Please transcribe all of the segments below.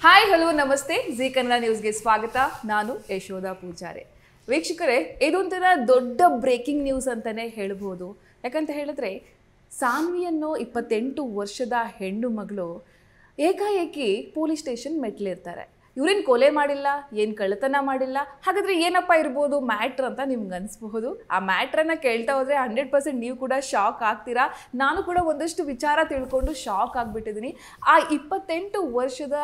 Hi hello ನಮಸ್ತೆ G Kannada ನ್ಯೂಸ್ಗೆ ಸ್ವಾಗತ. ನಾನು ಯಶೋಧ ಪೂಜಾರಿ. ವೀಕ್ಷಕರೇ, ಇದೊಂಥರ ದೊಡ್ಡ ಬ್ರೇಕಿಂಗ್ ನ್ಯೂಸ್ ಅಂತಲೇ ಹೇಳ್ಬೋದು. ಯಾಕಂತ ಹೇಳಿದ್ರೆ ಸಾನ್ವಿ ಅನ್ನೋ 28 ವರ್ಷದ ಹೆಣ್ಣು ಮಗಳು ಏಕಾಏಕಿ ಪೊಲೀಸ್ ಸ್ಟೇಷನ್ ಮೆಟ್ಲಿರ್ತಾರೆ. ಇವ್ರೇನು ಕೊಲೆ ಮಾಡಿಲ್ಲ, ಏನು ಕಳ್ಳತನ ಮಾಡಿಲ್ಲ, ಹಾಗಾದರೆ ಏನಪ್ಪ ಇರ್ಬೋದು ಮ್ಯಾಟ್ರ್ ಅಂತ ನಿಮ್ಗೆ ಅನಿಸ್ಬಹುದು. ಆ ಮ್ಯಾಟ್ರನ್ನು ಕೇಳ್ತಾ ಹೋದರೆ 100% ನೀವು ಕೂಡ ಶಾಕ್ ಆಗ್ತೀರಾ. ನಾನು ಕೂಡ ಒಂದಷ್ಟು ವಿಚಾರ ತಿಳ್ಕೊಂಡು ಶಾಕ್ ಆಗಿಬಿಟ್ಟಿದ್ದೀನಿ. ಆ 28 ವರ್ಷದ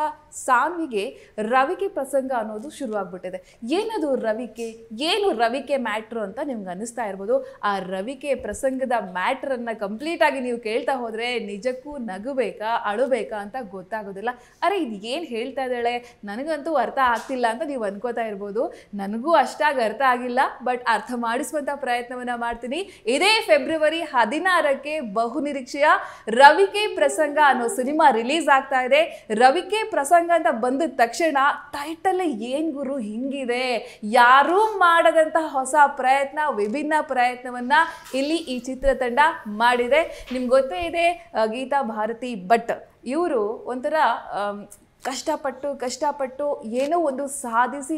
ಸಾನ್ವಿಗೆ ರವಿಕೆ ಪ್ರಸಂಗ ಅನ್ನೋದು ಶುರುವಾಗ್ಬಿಟ್ಟಿದೆ. ಏನದು ರವಿಕೆ, ಏನು ರವಿಕೆ ಮ್ಯಾಟ್ರು ಅಂತ ನಿಮ್ಗೆ ಅನ್ನಿಸ್ತಾ ಇರ್ಬೋದು. ಆ ರವಿಕೆ ಪ್ರಸಂಗದ ಮ್ಯಾಟ್ರನ್ನು ಕಂಪ್ಲೀಟಾಗಿ ನೀವು ಕೇಳ್ತಾ ಹೋದರೆ ನಿಜಕ್ಕೂ ನಗಬೇಕಾ ಅಳಬೇಕಾ ಅಂತ ಗೊತ್ತಾಗೋದಿಲ್ಲ. ಅರೆ ಇದು ಏನು ಹೇಳ್ತಾ ಇದ್ದಾಳೆ, ನನಗಂತೂ ಅರ್ಥ ಆಗ್ತಿಲ್ಲ ಅಂತ ನೀವು ಅನ್ಕೋತಾ ಇರ್ಬೋದು. ನನಗೂ ಅಷ್ಟಾಗಿ ಅರ್ಥ ಆಗಿಲ್ಲ, ಬಟ್ ಅರ್ಥ ಮಾಡಿಸುವಂಥ ಪ್ರಯತ್ನವನ್ನು ಮಾಡ್ತೀನಿ. ಇದೇ ಫೆಬ್ರವರಿ 16ಕ್ಕೆ ಬಹುನಿರೀಕ್ಷೆಯ ರವಿಕೆ ಪ್ರಸಂಗ ಅನ್ನೋ ಸಿನಿಮಾ ರಿಲೀಸ್ ಆಗ್ತಾ ಇದೆ. ರವಿಕೆ ಪ್ರಸಂಗ ಅಂತ ಬಂದ ತಕ್ಷಣ ಟೈಟಲ್ ಏನ್ ಗುರು ಹಿಂಗಿದೆ, ಯಾರೂ ಮಾಡದಂತಹ ಹೊಸ ಪ್ರಯತ್ನ, ವಿಭಿನ್ನ ಪ್ರಯತ್ನವನ್ನ ಇಲ್ಲಿ ಈ ಚಿತ್ರತಂಡ ಮಾಡಿದೆ. ನಿಮ್ಗೆ ಗೊತ್ತೇ ಇದೆ, ಗೀತಾ ಭಾರತಿ ಭಟ್ ಇವರು ಒಂಥರ ಕಷ್ಟಪಟ್ಟು ಏನೋ ಒಂದು ಸಾಧಿಸಿ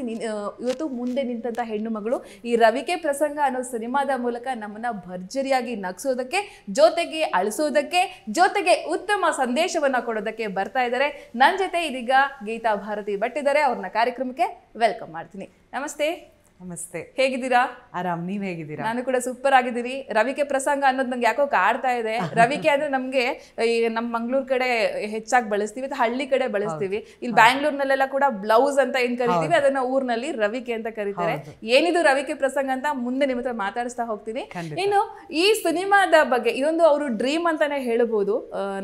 ಇವತ್ತು ಮುಂದೆ ನಿಂತಹ ಹೆಣ್ಣು ಮಗಳು. ಈ ರವಿಕೆ ಪ್ರಸಂಗ ಅನ್ನೋ ಸಿನಿಮಾದ ಮೂಲಕ ನಮ್ಮನ್ನ ಭರ್ಜರಿಯಾಗಿ ನಗಿಸೋದಕ್ಕೆ, ಜೊತೆಗೆ ಅಳಿಸೋದಕ್ಕೆ, ಜೊತೆಗೆ ಉತ್ತಮ ಸಂದೇಶವನ್ನ ಕೊಡೋದಕ್ಕೆ ಬರ್ತಾ ಇದ್ದಾರೆ. ನನ್ನ ಜೊತೆ ಇದೀಗ ಗೀತಾ ಭಾರತಿ ಭಟ್ ಇದ್ದಾರೆ. ಅವ್ರನ್ನ ಕಾರ್ಯಕ್ರಮಕ್ಕೆ ವೆಲ್ಕಮ್ ಮಾಡ್ತೀನಿ. ನಮಸ್ತೆ. ನಮಸ್ತೆ, ಹೇಗಿದ್ದೀರಾ? ಆರಾಮ್, ನೀವ್ ಹೇಗಿದ್ದೀರಾ? ನಾನು ಕೂಡ ಸೂಪರ್ ಆಗಿದ್ದೀನಿ. ರವಿಕೆ ಪ್ರಸಂಗ ಅನ್ನೋದು ನಂಗೆ ಯಾಕೋ ಕಾಡ್ತಾ ಇದೆ. ರವಿಕೆ ಅಂದ್ರೆ ನಮ್ಗೆ ಈ ನಮ್ಮ ಮಂಗ್ಳೂರ್ ಕಡೆ ಹೆಚ್ಚಾಗಿ ಬಳಸ್ತೀವಿ, ಹಳ್ಳಿ ಕಡೆ ಬಳಸ್ತೀವಿ. ಇಲ್ಲಿ ಬ್ಯಾಂಗ್ಳೂರ್ನಲ್ಲೆಲ್ಲ ಕೂಡ ಬ್ಲೌಸ್ ಅಂತ ಏನ್ ಕರಿತೀವಿ ಅದನ್ನ ಊರ್ನಲ್ಲಿ ರವಿಕೆ ಅಂತ ಕರೀತಾರೆ. ಏನಿದು ರವಿಕೆ ಪ್ರಸಂಗ ಅಂತ ಮುಂದೆ ನಿಮ್ಮ ಹತ್ರ ಮಾತಾಡಿಸ್ತಾ ಹೋಗ್ತೀನಿ. ಇನ್ನು ಈ ಸಿನಿಮಾದ ಬಗ್ಗೆ ಇದೊಂದು ಅವರು ಡ್ರೀಮ್ ಅಂತಾನೆ ಹೇಳ್ಬೋದು.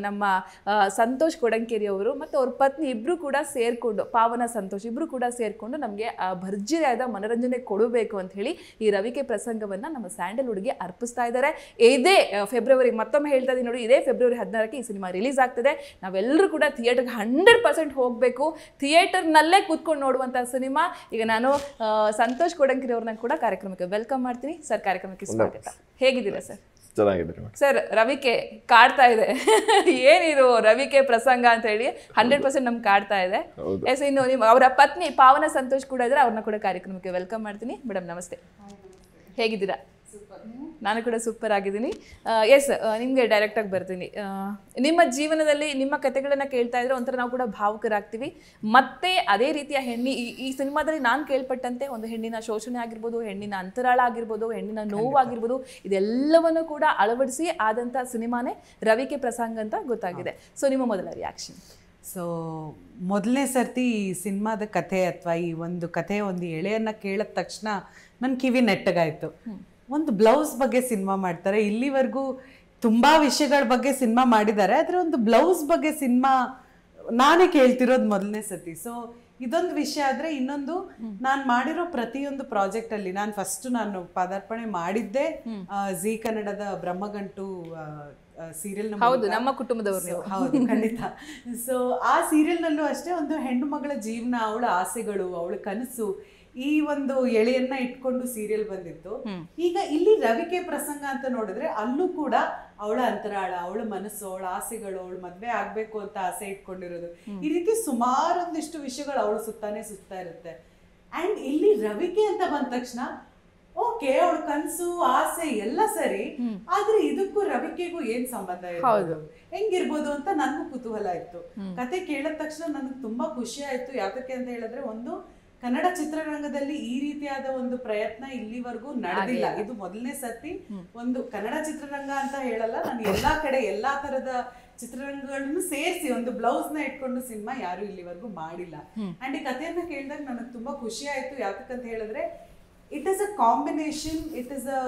ನಮ್ಮ ಸಂತೋಷ್ ಕೊಡಂಕೇರಿ ಅವರು ಮತ್ತು ಅವ್ರ ಪತ್ನಿ ಇಬ್ರು ಕೂಡ ಸೇರ್ಕೊಂಡು, ಪಾವನ ಸಂತೋಷ್ ಇಬ್ರು ಕೂಡ ಸೇರ್ಕೊಂಡು ನಮ್ಗೆ ಭರ್ಜರಿಯಾದ ಮನೋರಂಜನೆ ಕೊಡಬೇಕು ಅಂತ ಹೇಳಿ ಈ ರವಿಕೆ ಪ್ರಸಂಗವನ್ನ ನಮ್ಮ ಸ್ಯಾಂಡಲ್ವುಡ್ಗೆ ಅರ್ಪಿಸ್ತಾ ಇದ್ದಾರೆ. ಇದೇ ಫೆಬ್ರವರಿ, ಮತ್ತೊಮ್ಮೆ ಹೇಳ್ತಾ ಇದೀನಿ ನೋಡಿ, ಇದೇ ಫೆಬ್ರವರಿ 16ಕ್ಕೆ ಈ ಸಿನಿಮಾ ರಿಲೀಸ್ ಆಗ್ತದೆ. ನಾವೆಲ್ಲರೂ ಕೂಡ ಥಿಯೇಟರ್ಗೆ 100% ಹೋಗಬೇಕು. ಥಿಯೇಟರ್ನಲ್ಲೇ ಕೂತ್ಕೊಂಡು ನೋಡುವಂಥ ಸಿನಿಮಾ. ಈಗ ನಾನು ಸಂತೋಷ್ ಕೊಡಂಕೇರಿ ಅವ್ರನ್ನ ಕೂಡ ಕಾರ್ಯಕ್ರಮಕ್ಕೆ ವೆಲ್ಕಮ್ ಮಾಡ್ತೀನಿ. ಸರ್, ಕಾರ್ಯಕ್ರಮಕ್ಕೆ ಸ್ವಾಗತ. ಹೇಗಿದ್ದೀರಾ ಸರ್? ಸರ್, ರವಿಕೆ ಕಾಡ್ತಾ ಇದೆ. ಏನಿದು ರವಿಕೆ ಪ್ರಸಂಗ ಅಂತ ಹೇಳಿ 100% ನಮ್ಗೆ ಕಾಡ್ತಾ ಇದೆ. ಎಸ್, ಇನ್ನು ಅವರ ಪತ್ನಿ ಪಾವನ ಸಂತೋಷ್ ಕೂಡ ಇದ್ರೆ, ಅವ್ರನ್ನ ಕೂಡ ಕಾರ್ಯಕ್ರಮಕ್ಕೆ ವೆಲ್ಕಮ್ ಮಾಡ್ತೀನಿ. ಮೇಡಮ್ ನಮಸ್ತೆ, ಹೇಗಿದ್ದೀರಾ? ನಾನು ಕೂಡ ಸೂಪರ್ ಆಗಿದ್ದೀನಿ. ಎಸ್, ನಿಮಗೆ ಡೈರೆಕ್ಟಾಗಿ ಬರ್ತೀನಿ. ನಿಮ್ಮ ಜೀವನದಲ್ಲಿ ನಿಮ್ಮ ಕಥೆಗಳನ್ನು ಕೇಳ್ತಾ ಇದ್ರೆ ಒಂಥರ ನಾವು ಕೂಡ ಭಾವುಕರಾಗ್ತೀವಿ. ಮತ್ತೆ ಅದೇ ರೀತಿಯ ಈ ಸಿನಿಮಾದಲ್ಲಿ ನಾನು ಕೇಳ್ಪಟ್ಟಂತೆ ಒಂದು ಹೆಣ್ಣಿನ ಶೋಷಣೆ ಆಗಿರ್ಬೋದು, ಹೆಣ್ಣಿನ ಅಂತರಾಳ ಆಗಿರ್ಬೋದು, ಹೆಣ್ಣಿನ ನೋವಾಗಿರ್ಬೋದು, ಇದೆಲ್ಲವನ್ನು ಕೂಡ ಅಳವಡಿಸಿ ಆದಂಥ ಸಿನಿಮಾನೇ ರವಿಕೆ ಪ್ರಸಂಗ ಅಂತ ಗೊತ್ತಾಗಿದೆ. ಸೊ ನಿಮ್ಮ ಮೊದಲ ರಿಯಾಕ್ಷನ್? ಸೊ ಮೊದಲನೇ ಸರ್ತಿ ಈ ಸಿನಿಮಾದ ಕಥೆ ಅಥವಾ ಈ ಒಂದು ಕಥೆ ಒಂದು ಎಳೆಯನ್ನು ಕೇಳಿದ ತಕ್ಷಣ ನನ್ನ ಕಿವಿ ನೆಟ್ಟಗಾಯಿತು. ಒಂದು ಬ್ಲೌಸ್ ಬಗ್ಗೆ ಸಿನಿಮಾ ಮಾಡ್ತಾರೆ. ಇಲ್ಲಿವರೆಗೂ ತುಂಬಾ ವಿಷಯಗಳ ಬಗ್ಗೆ ಸಿನಿಮಾ ಮಾಡಿದ್ದಾರೆ, ಆದರೆ ಒಂದು ಬ್ಲೌಸ್ ಬಗ್ಗೆ ಸಿನಿಮಾ ನಾನೇ ಕೇಳ್ತಿರೋದು ಮೊದಲನೇ ಸತಿ. ಸೊ ಇದೊಂದು ವಿಷಯ. ಆದರೆ ಇನ್ನೊಂದು, ನಾನು ಮಾಡಿರೋ ಪ್ರತಿಯೊಂದು ಪ್ರಾಜೆಕ್ಟ್ ಅಲ್ಲಿ ನಾನು ಪದಾರ್ಪಣೆ ಮಾಡಿದ್ದೆ ಜಿ ಕನ್ನಡದ ಬ್ರಹ್ಮಗಂಟು ಸೀರಿಯಲ್. ನಮ್ಮ ಕುಟುಂಬದವರು. ಹೌದು, ಖಂಡಿತ. ಸೊ ಆ ಸೀರಿಯಲ್ನಲ್ಲೂ ಅಷ್ಟೇ ಒಂದು ಹೆಣ್ಣು ಮಗಳ ಜೀವನ, ಅವಳ ಆಸೆಗಳು, ಅವಳ ಕನಸು, ಈ ಒಂದು ಎಳೆಯನ್ನ ಇಟ್ಕೊಂಡು ಸೀರಿಯಲ್ ಬಂದಿತ್ತು. ಈಗ ಇಲ್ಲಿ ರವಿಕೆ ಪ್ರಸಂಗ ಅಂತ ನೋಡಿದ್ರೆ ಅಲ್ಲೂ ಕೂಡ ಅವಳ ಅಂತರಾಳ, ಅವಳ ಮನಸ್ಸು, ಅವಳ ಆಸೆಗಳು, ಅವಳು ಮದ್ವೆ ಆಗ್ಬೇಕು ಅಂತ ಆಸೆ ಇಟ್ಕೊಂಡಿರೋದು, ಈ ರೀತಿ ಸುಮಾರೊಂದಿಷ್ಟು ವಿಷಯಗಳು ಅವಳು ಸುತ್ತಾ ಇರುತ್ತೆ. ಅಂಡ್ ಇಲ್ಲಿ ರವಿಕೆ ಅಂತ ಬಂದ ತಕ್ಷಣ ಓಕೆ, ಅವಳ ಕನಸು, ಆಸೆ ಎಲ್ಲ ಸರಿ, ಆದ್ರೆ ಇದಕ್ಕೂ ರವಿಕೆಗೂ ಏನ್ ಸಂಬಂಧ ಇರ್ಬೋದು, ಹೆಂಗಿರ್ಬೋದು ಅಂತ ನನಗೂ ಕುತೂಹಲ ಇತ್ತು. ಕತೆ ಕೇಳಿದ ತಕ್ಷಣ ನನಗೆ ತುಂಬಾ ಖುಷಿ ಆಯ್ತು. ಯಾಕಕ್ಕೆ ಅಂತ ಹೇಳಿದ್ರೆ, ಒಂದು ಕನ್ನಡ ಚಿತ್ರರಂಗದಲ್ಲಿ ಈ ರೀತಿಯಾದ ಒಂದು ಪ್ರಯತ್ನ ಇಲ್ಲಿವರೆಗೂ ನಡೆದಿಲ್ಲ. ಇದು ಮೊದಲನೇ ಸರ್ತಿ. ಒಂದು ಕನ್ನಡ ಚಿತ್ರರಂಗ ಅಂತ ಹೇಳಲ್ಲ, ನಾನು ಎಲ್ಲಾ ಕಡೆ ಎಲ್ಲಾ ತರದ ಚಿತ್ರರಂಗಗಳನ್ನು ಸೇರಿಸಿ ಒಂದು ಬ್ಲೌಸ್ ನ ಇಟ್ಕೊಂಡು ಸಿನಿಮಾ ಯಾರು ಇಲ್ಲಿವರೆಗೂ ಮಾಡಿಲ್ಲ. ಅಂಡ್ ಈ ಕಥೆಯನ್ನ ಕೇಳಿದಾಗ ನನಗೆ ತುಂಬಾ ಖುಷಿ ಆಯ್ತು. ಯಾಕಂತ ಹೇಳಿದ್ರೆ it is a combination, it is a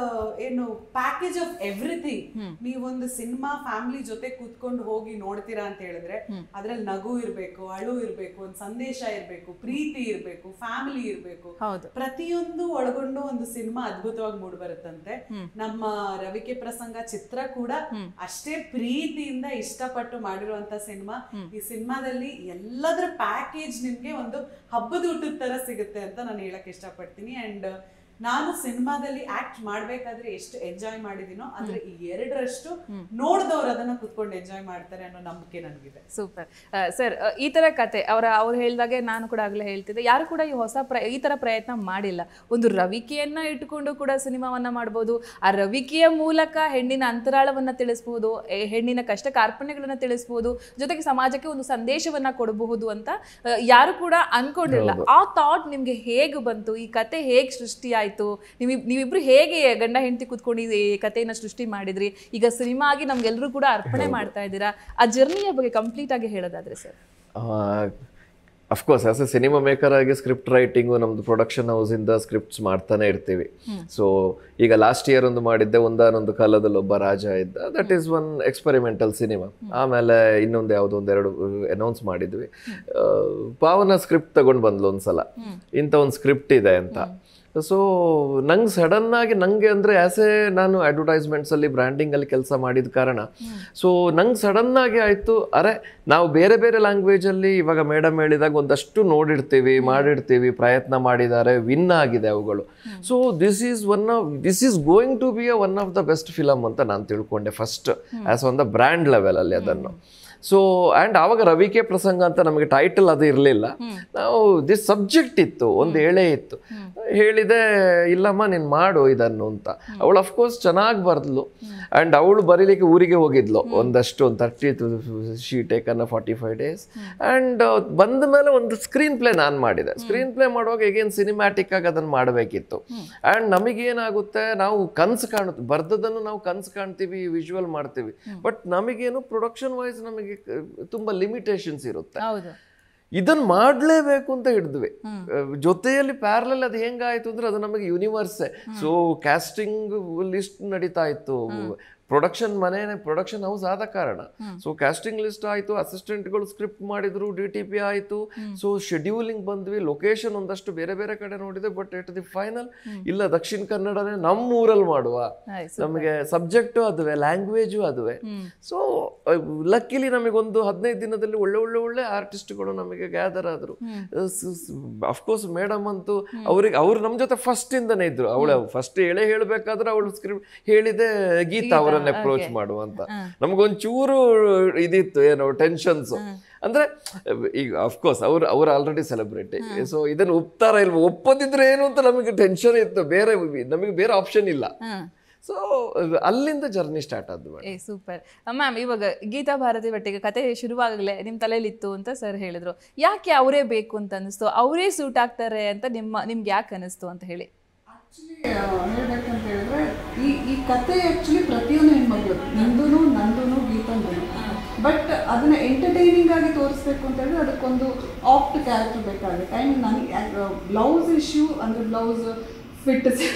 ಏನು ಪ್ಯಾಕೇಜ್ ಆಫ್ ಎವ್ರಿಥಿಂಗ್. ನೀವೊಂದು ಸಿನಿಮಾ ಫ್ಯಾಮಿಲಿ ಜೊತೆ ಕೂತ್ಕೊಂಡು ಹೋಗಿ ನೋಡ್ತೀರಾ ಅಂತ ಹೇಳಿದ್ರೆ ಅದ್ರಲ್ಲಿ ನಗು ಇರ್ಬೇಕು, ಅಳು ಇರ್ಬೇಕು, ಒಂದು ಸಂದೇಶ ಇರ್ಬೇಕು, ಪ್ರೀತಿ ಇರ್ಬೇಕು, ಫ್ಯಾಮಿಲಿ ಇರ್ಬೇಕು, ಪ್ರತಿಯೊಂದು ಒಳಗೊಂಡು ಒಂದು ಸಿನಿಮಾ ಅದ್ಭುತವಾಗಿ ಮೂಡ್ ಬರುತ್ತಂತೆ. ನಮ್ಮ ರವಿಕೆ ಪ್ರಸಂಗ ಚಿತ್ರ ಕೂಡ ಅಷ್ಟೇ ಪ್ರೀತಿಯಿಂದ ಇಷ್ಟಪಟ್ಟು ಮಾಡಿರುವಂತ ಸಿನಿಮಾ. ಈ ಸಿನಿಮಾದಲ್ಲಿ ಎಲ್ಲದರ ಪ್ಯಾಕೇಜ್ ನಿಮ್ಗೆ ಒಂದು ಹಬ್ಬದ ಊಟದ ತರ ಸಿಗುತ್ತೆ ಅಂತ ನಾನು ಹೇಳಕ್ ಇಷ್ಟಪಡ್ತೀನಿ. ಅಂಡ್ ನಾನು ಸಿನಿಮಾದಲ್ಲಿ ಆಕ್ಟ್ ಮಾಡ್ಬೇಕಾದ್ರೆ ಎಷ್ಟು ಎಂಜಾಯ್ ಮಾಡಿದೀನೋ ಆದ್ರೆ ಈ 2ರಷ್ಟು ನೋಡಿದವ್ರು ಅದನ್ನ ಕುತ್ಕೊಂಡು ಎಂಜಾಯ್ ಮಾಡ್ತಾರೆ ಅನ್ನೋ ನಂಬಿಕೆ ನನಗಿದೆ. Super sir. ಈ ತರ ಕತೆ ಅವ್ರು ಹೇಳಿದಾಗೆ ನಾನು ಕೂಡ ಆಗ್ಲೇ ಹೇಳ್ತಿದ್ದೆ, ಯಾರು ಕೂಡ ಈ ತರ ಪ್ರಯತ್ನ ಮಾಡಿಲ್ಲ. ಒಂದು ರವಿಕೆಯನ್ನ ಇಟ್ಕೊಂಡು ಕೂಡ ಸಿನಿಮಾವನ್ನ ಮಾಡ್ಬೋದು, ಆ ರವಿಕೆಯ ಮೂಲಕ ಹೆಣ್ಣಿನ ಅಂತರಾಳವನ್ನ ತಿಳಿಸ್ಬೋದು, ಹೆಣ್ಣಿನ ಕಷ್ಟ ಕಾರ್ಪಣ್ಯಗಳನ್ನ ತಿಳಿಸ್ಬೋದು, ಜೊತೆಗೆ ಸಮಾಜಕ್ಕೆ ಒಂದು ಸಂದೇಶವನ್ನ ಕೊಡಬಹುದು ಅಂತ ಯಾರು ಕೂಡ ಅನ್ಕೊಂಡಿರಲ್ಲ. ಆ ಥಾಟ್ ನಿಮ್ಗೆ ಹೇಗೆ ಬಂತು? ಈ ಕತೆ ಹೇಗೆ ಸೃಷ್ಟಿ ಆಯ್ತು? ನೀವಿಬ್ರು ಹೇಗೆ ಗಂಡ ಹೆಂಡತಿ ಕೂತ್ಕೊಂಡು ಈ ಕಥೆಯನ್ನ ಸೃಷ್ಟಿ ಮಾಡಿದ್ರಿ? ಈಗ ಸಿನಿಮಾ ಆಗಿ ನಮ್ಗೆಲ್ರೂ ಕೂಡ ಅರ್ಪಣೆ ಮಾಡ್ತಾ ಇದ್ದೀರಾ. ಆ ಜರ್ನಿಯ ಬಗ್ಗೆ ಕಂಪ್ಲೀಟ್ ಆಗಿ ಹೇಳೋದಾದ್ರೆ sir. Of course as A cinema maker ಆಗಿ ಸ್ಕ್ರಿಪ್ಟ್ ರೈಟಿಂಗು ನಮ್ದು ಪ್ರೊಡಕ್ಷನ್ ಹೌಸಿಂದ ಸ್ಕ್ರಿಪ್ಟ್ಸ್ ಮಾಡ್ತಾನೆ ಇರ್ತೀವಿ. ಸೊ ಈಗ ಲಾಸ್ಟ್ ಇಯರ್ ಒಂದು ಮಾಡಿದ್ದೆ, ಒಂದಾನೊಂದು ಕಾಲದಲ್ಲಿ ಒಬ್ಬ ರಾಜ ಇದ್ದ, that is one experimental cinema. ಆಮೇಲೆ ಇನ್ನೊಂದು ಯಾವುದೋ ಒಂದೆರಡು ಅನೌನ್ಸ್ ಮಾಡಿದ್ವಿ. ಪಾವನ ಸ್ಕ್ರಿಪ್ಟ್ ತಗೊಂಡು ಬಂದ್ಲು ಒಂದ್ಸಲ, ಇಂಥ ಒಂದು ಸ್ಕ್ರಿಪ್ಟ್ ಇದೆ ಅಂತ. ಸೊ ನಂಗೆ ಸಡನ್ ಆಗಿ ನಂಗೆ ಅಂದರೆ ಆ್ಯಸ್ ಎ ನಾನು ಅಡ್ವರ್ಟೈಸ್ಮೆಂಟ್ಸಲ್ಲಿ ಬ್ರ್ಯಾಂಡಿಂಗಲ್ಲಿ ಕೆಲಸ ಮಾಡಿದ ಕಾರಣ ಸೊ ನಂಗೆ ಸಡನ್ ಆಗಿ ಆಯಿತು, ಅರೆ ನಾವು ಬೇರೆ ಬೇರೆ ಲ್ಯಾಂಗ್ವೇಜಲ್ಲಿ ಇವಾಗ ಮೇಡಮ್ ಹೇಳಿದಾಗ ಒಂದಷ್ಟು ನೋಡಿರ್ತೀವಿ, ಮಾಡಿರ್ತೀವಿ, ಪ್ರಯತ್ನ ಮಾಡಿದ್ದಾರೆ, ವಿನ್ ಆಗಿದೆ ಅವುಗಳು. So this is going to be one of the best film ಅಂತ ನಾನು ತಿಳ್ಕೊಂಡೆ first as on the brand ಲೆವೆಲಲ್ಲಿ ಅದನ್ನು. ಸೊ ಆ್ಯಂಡ್ ಆವಾಗ ರವಿಕೆ ಪ್ರಸಂಗ ಅಂತ ನಮಗೆ ಟೈಟಲ್ ಅದು ಇರಲಿಲ್ಲ. ನಾವು ದಿಸ್ ಸಬ್ಜೆಕ್ಟ್ ಇತ್ತು, ಒಂದು ಎಳೆ ಇತ್ತು. ಹೇಳಿದೆ, ಇಲ್ಲಮ್ಮ ನೀನು ಮಾಡು ಇದನ್ನು ಅಂತ. ಅವಳು ಅಫ್ಕೋರ್ಸ್ ಚೆನ್ನಾಗಿ ಬರೆದ್ಲು. ಆ್ಯಂಡ್ ಅವಳು ಬರೀಲಿಕ್ಕೆ ಊರಿಗೆ ಹೋಗಿದ್ಲು ಒಂದು 30 ಶೀ ಟೇಕನ್ 45 days. ಆ್ಯಂಡ್ ಬಂದ ಮೇಲೆ ಒಂದು ಸ್ಕ್ರೀನ್ ಪ್ಲೇ ನಾನು ಮಾಡಿದೆ. ಸ್ಕ್ರೀನ್ ಪ್ಲೇ ಮಾಡುವಾಗ ಈಗೇನು ಸಿನಿಮ್ಯಾಟಿಕ್ ಆಗಿ ಅದನ್ನು ಮಾಡಬೇಕಿತ್ತು. ಆ್ಯಂಡ್ ನಮಗೇನಾಗುತ್ತೆ, ನಾವು ಕನಸು ಕಾಣುತ್ತೆ, ಬರ್ದದನ್ನು ನಾವು ಕನಸು ಕಾಣ್ತೀವಿ, ವಿಜುವಲ್ ಮಾಡ್ತೀವಿ. ಬಟ್ ನಮಗೇನು ಪ್ರೊಡಕ್ಷನ್ ವೈಸ್ ನಮಗೆ ತುಂಬಾ ಲಿಮಿಟೇಷನ್ಸ್ ಇರುತ್ತೆ. ಇದನ್ನ ಮಾಡಲೇಬೇಕು ಅಂತ ಹಿಡಿದ್ವಿ. ಜೊತೆಯಲ್ಲಿ ಪ್ಯಾರಲಲ್ ಅದು ಹೆಂಗಾಯ್ತು ಅಂದ್ರೆ ಅದು ನಮಗೆ ಯೂನಿವರ್ಸೇ. ಸೊ ಕ್ಯಾಸ್ಟಿಂಗ್ ಲಿಸ್ಟ್ ನಡೀತಾ ಇತ್ತು. ಪ್ರೊಡಕ್ಷನ್ ಹೌಸ್ ಆದ ಕಾರಣ ಸೊ ಕ್ಯಾಸ್ಟಿಂಗ್ ಲಿಸ್ಟ್ ಆಯಿತು, ಅಸಿಸ್ಟೆಂಟ್ಗಳು ಸ್ಕ್ರಿಪ್ಟ್ ಮಾಡಿದ್ರು, DTP ಆಯಿತು. ಸೊ ಶೆಡ್ಯೂಲಿಂಗ್ ಬಂದ್ವಿ, ಲೊಕೇಶನ್ ಒಂದಷ್ಟು ಬೇರೆ ಬೇರೆ ಕಡೆ ನೋಡಿದೆ. ಬಟ್ ಎಟ್ ದಿ ಫೈನಲ್ ಇಲ್ಲ, ದಕ್ಷಿಣ ಕನ್ನಡನೇ ನಮ್ಮ ಊರಲ್ಲಿ ಮಾಡುವ, ನಮಗೆ ಸಬ್ಜೆಕ್ಟು ಅದುವೆ, ಲ್ಯಾಂಗ್ವೇಜು ಅದುವೆ. ಸೊ ಲಕ್ಕಿಲಿ ನಮಗೊಂದು 15 ದಿನದಲ್ಲಿ ಒಳ್ಳೆ ಆರ್ಟಿಸ್ಟ್ಗಳು ನಮಗೆ ಗ್ಯಾದರ್ ಆದರು. ಅಫ್ಕೋರ್ಸ್ ಮೇಡಮ್ ಅಂತೂ ಅವ್ರು ನಮ್ಮ ಜೊತೆ ಫಸ್ಟ್ ಇಂದನೇ ಇದ್ರು. ಅವಳು ಫಸ್ಟ್ ಹೇಳಬೇಕಾದ್ರೆ ಅವಳು ಸ್ಕ್ರಿಪ್ಟ್ ಹೇಳಿದೆ, ಗೀತಾ ಅವರ ಅಪ್ರೋಚ್ ಮಾಡುವಂತ. ನಮಗೊಂಚೂರು ಇದಿತ್ತು, ಏನೋ ಟೆನ್ಷನ್ಸ್. ಅಂದ್ರೆ ಈಗ ಅಫ್ಕೋರ್ಸ್ ಅವ್ರು ಆಲ್ರೆಡಿ ಸೆಲೆಬ್ರಿಟಿ. ಸೊ ಇದನ್ನ ಒಪ್ತಾರ ಇಲ್ವ, ಒಪ್ಪದಿದ್ರೆ ಏನು ಅಂತ ನಮಗೆ ಟೆನ್ಷನ್ ಇತ್ತು. ನಮಗೆ ಬೇರೆ ಆಪ್ಷನ್ ಇಲ್ಲ. ಸೊ ಅಲ್ಲಿಂದ ಜರ್ನಿ ಸ್ಟಾರ್ಟ್ ಆದ್ದು. Super ma'am. ಇವಾಗ ಗೀತಾ ಭಾರತಿ ಒಟ್ಟಿಗೆ ಕತೆ ಶುರುವಾಗಲೇ ನಿಮ್ ತಲೆಯಲ್ಲಿತ್ತು ಅಂತ ಸರ್ ಹೇಳಿದ್ರು. ಯಾಕೆ ಅವರೇ ಬೇಕು ಅಂತ ಅನಿಸ್ತು, ಅವರೇ ಸೂಟ್ ಆಗ್ತಾರೆ ಅಂತ ನಿಮ್ಗೆ ಯಾಕೆ ಅನಿಸ್ತು ಅಂತ ಹೇಳಿ? ಹೇಳ್ಬೇಕಂತ ಹೇಳಿದ್ರೆ ಈ ಕತೆ ಆಕ್ಚುಲಿ ಪ್ರತಿಯೊಂದು ಹೆಣ್ಮಗಳು, ನಂದೂನು ಗೀತಂದೂ, ಬಟ್ ಅದನ್ನ ಎಂಟರ್ಟೈನಿಂಗ್ ಆಗಿ ತೋರಿಸ್ಬೇಕು ಅಂತ ಹೇಳಿದ್ರೆ ಅದಕ್ಕೊಂದು ಆಪ್ಟ್ ಕ್ಯಾರೆಕ್ಟರ್ ಬೇಕಾಗುತ್ತೆ. ಐ ಮೀನ್ ನನಗೆ ಬ್ಲೌಸ್ ಇಶ್ಯೂ ಅಂದರೆ ಬ್ಲೌಸ್ ಫಿಟ್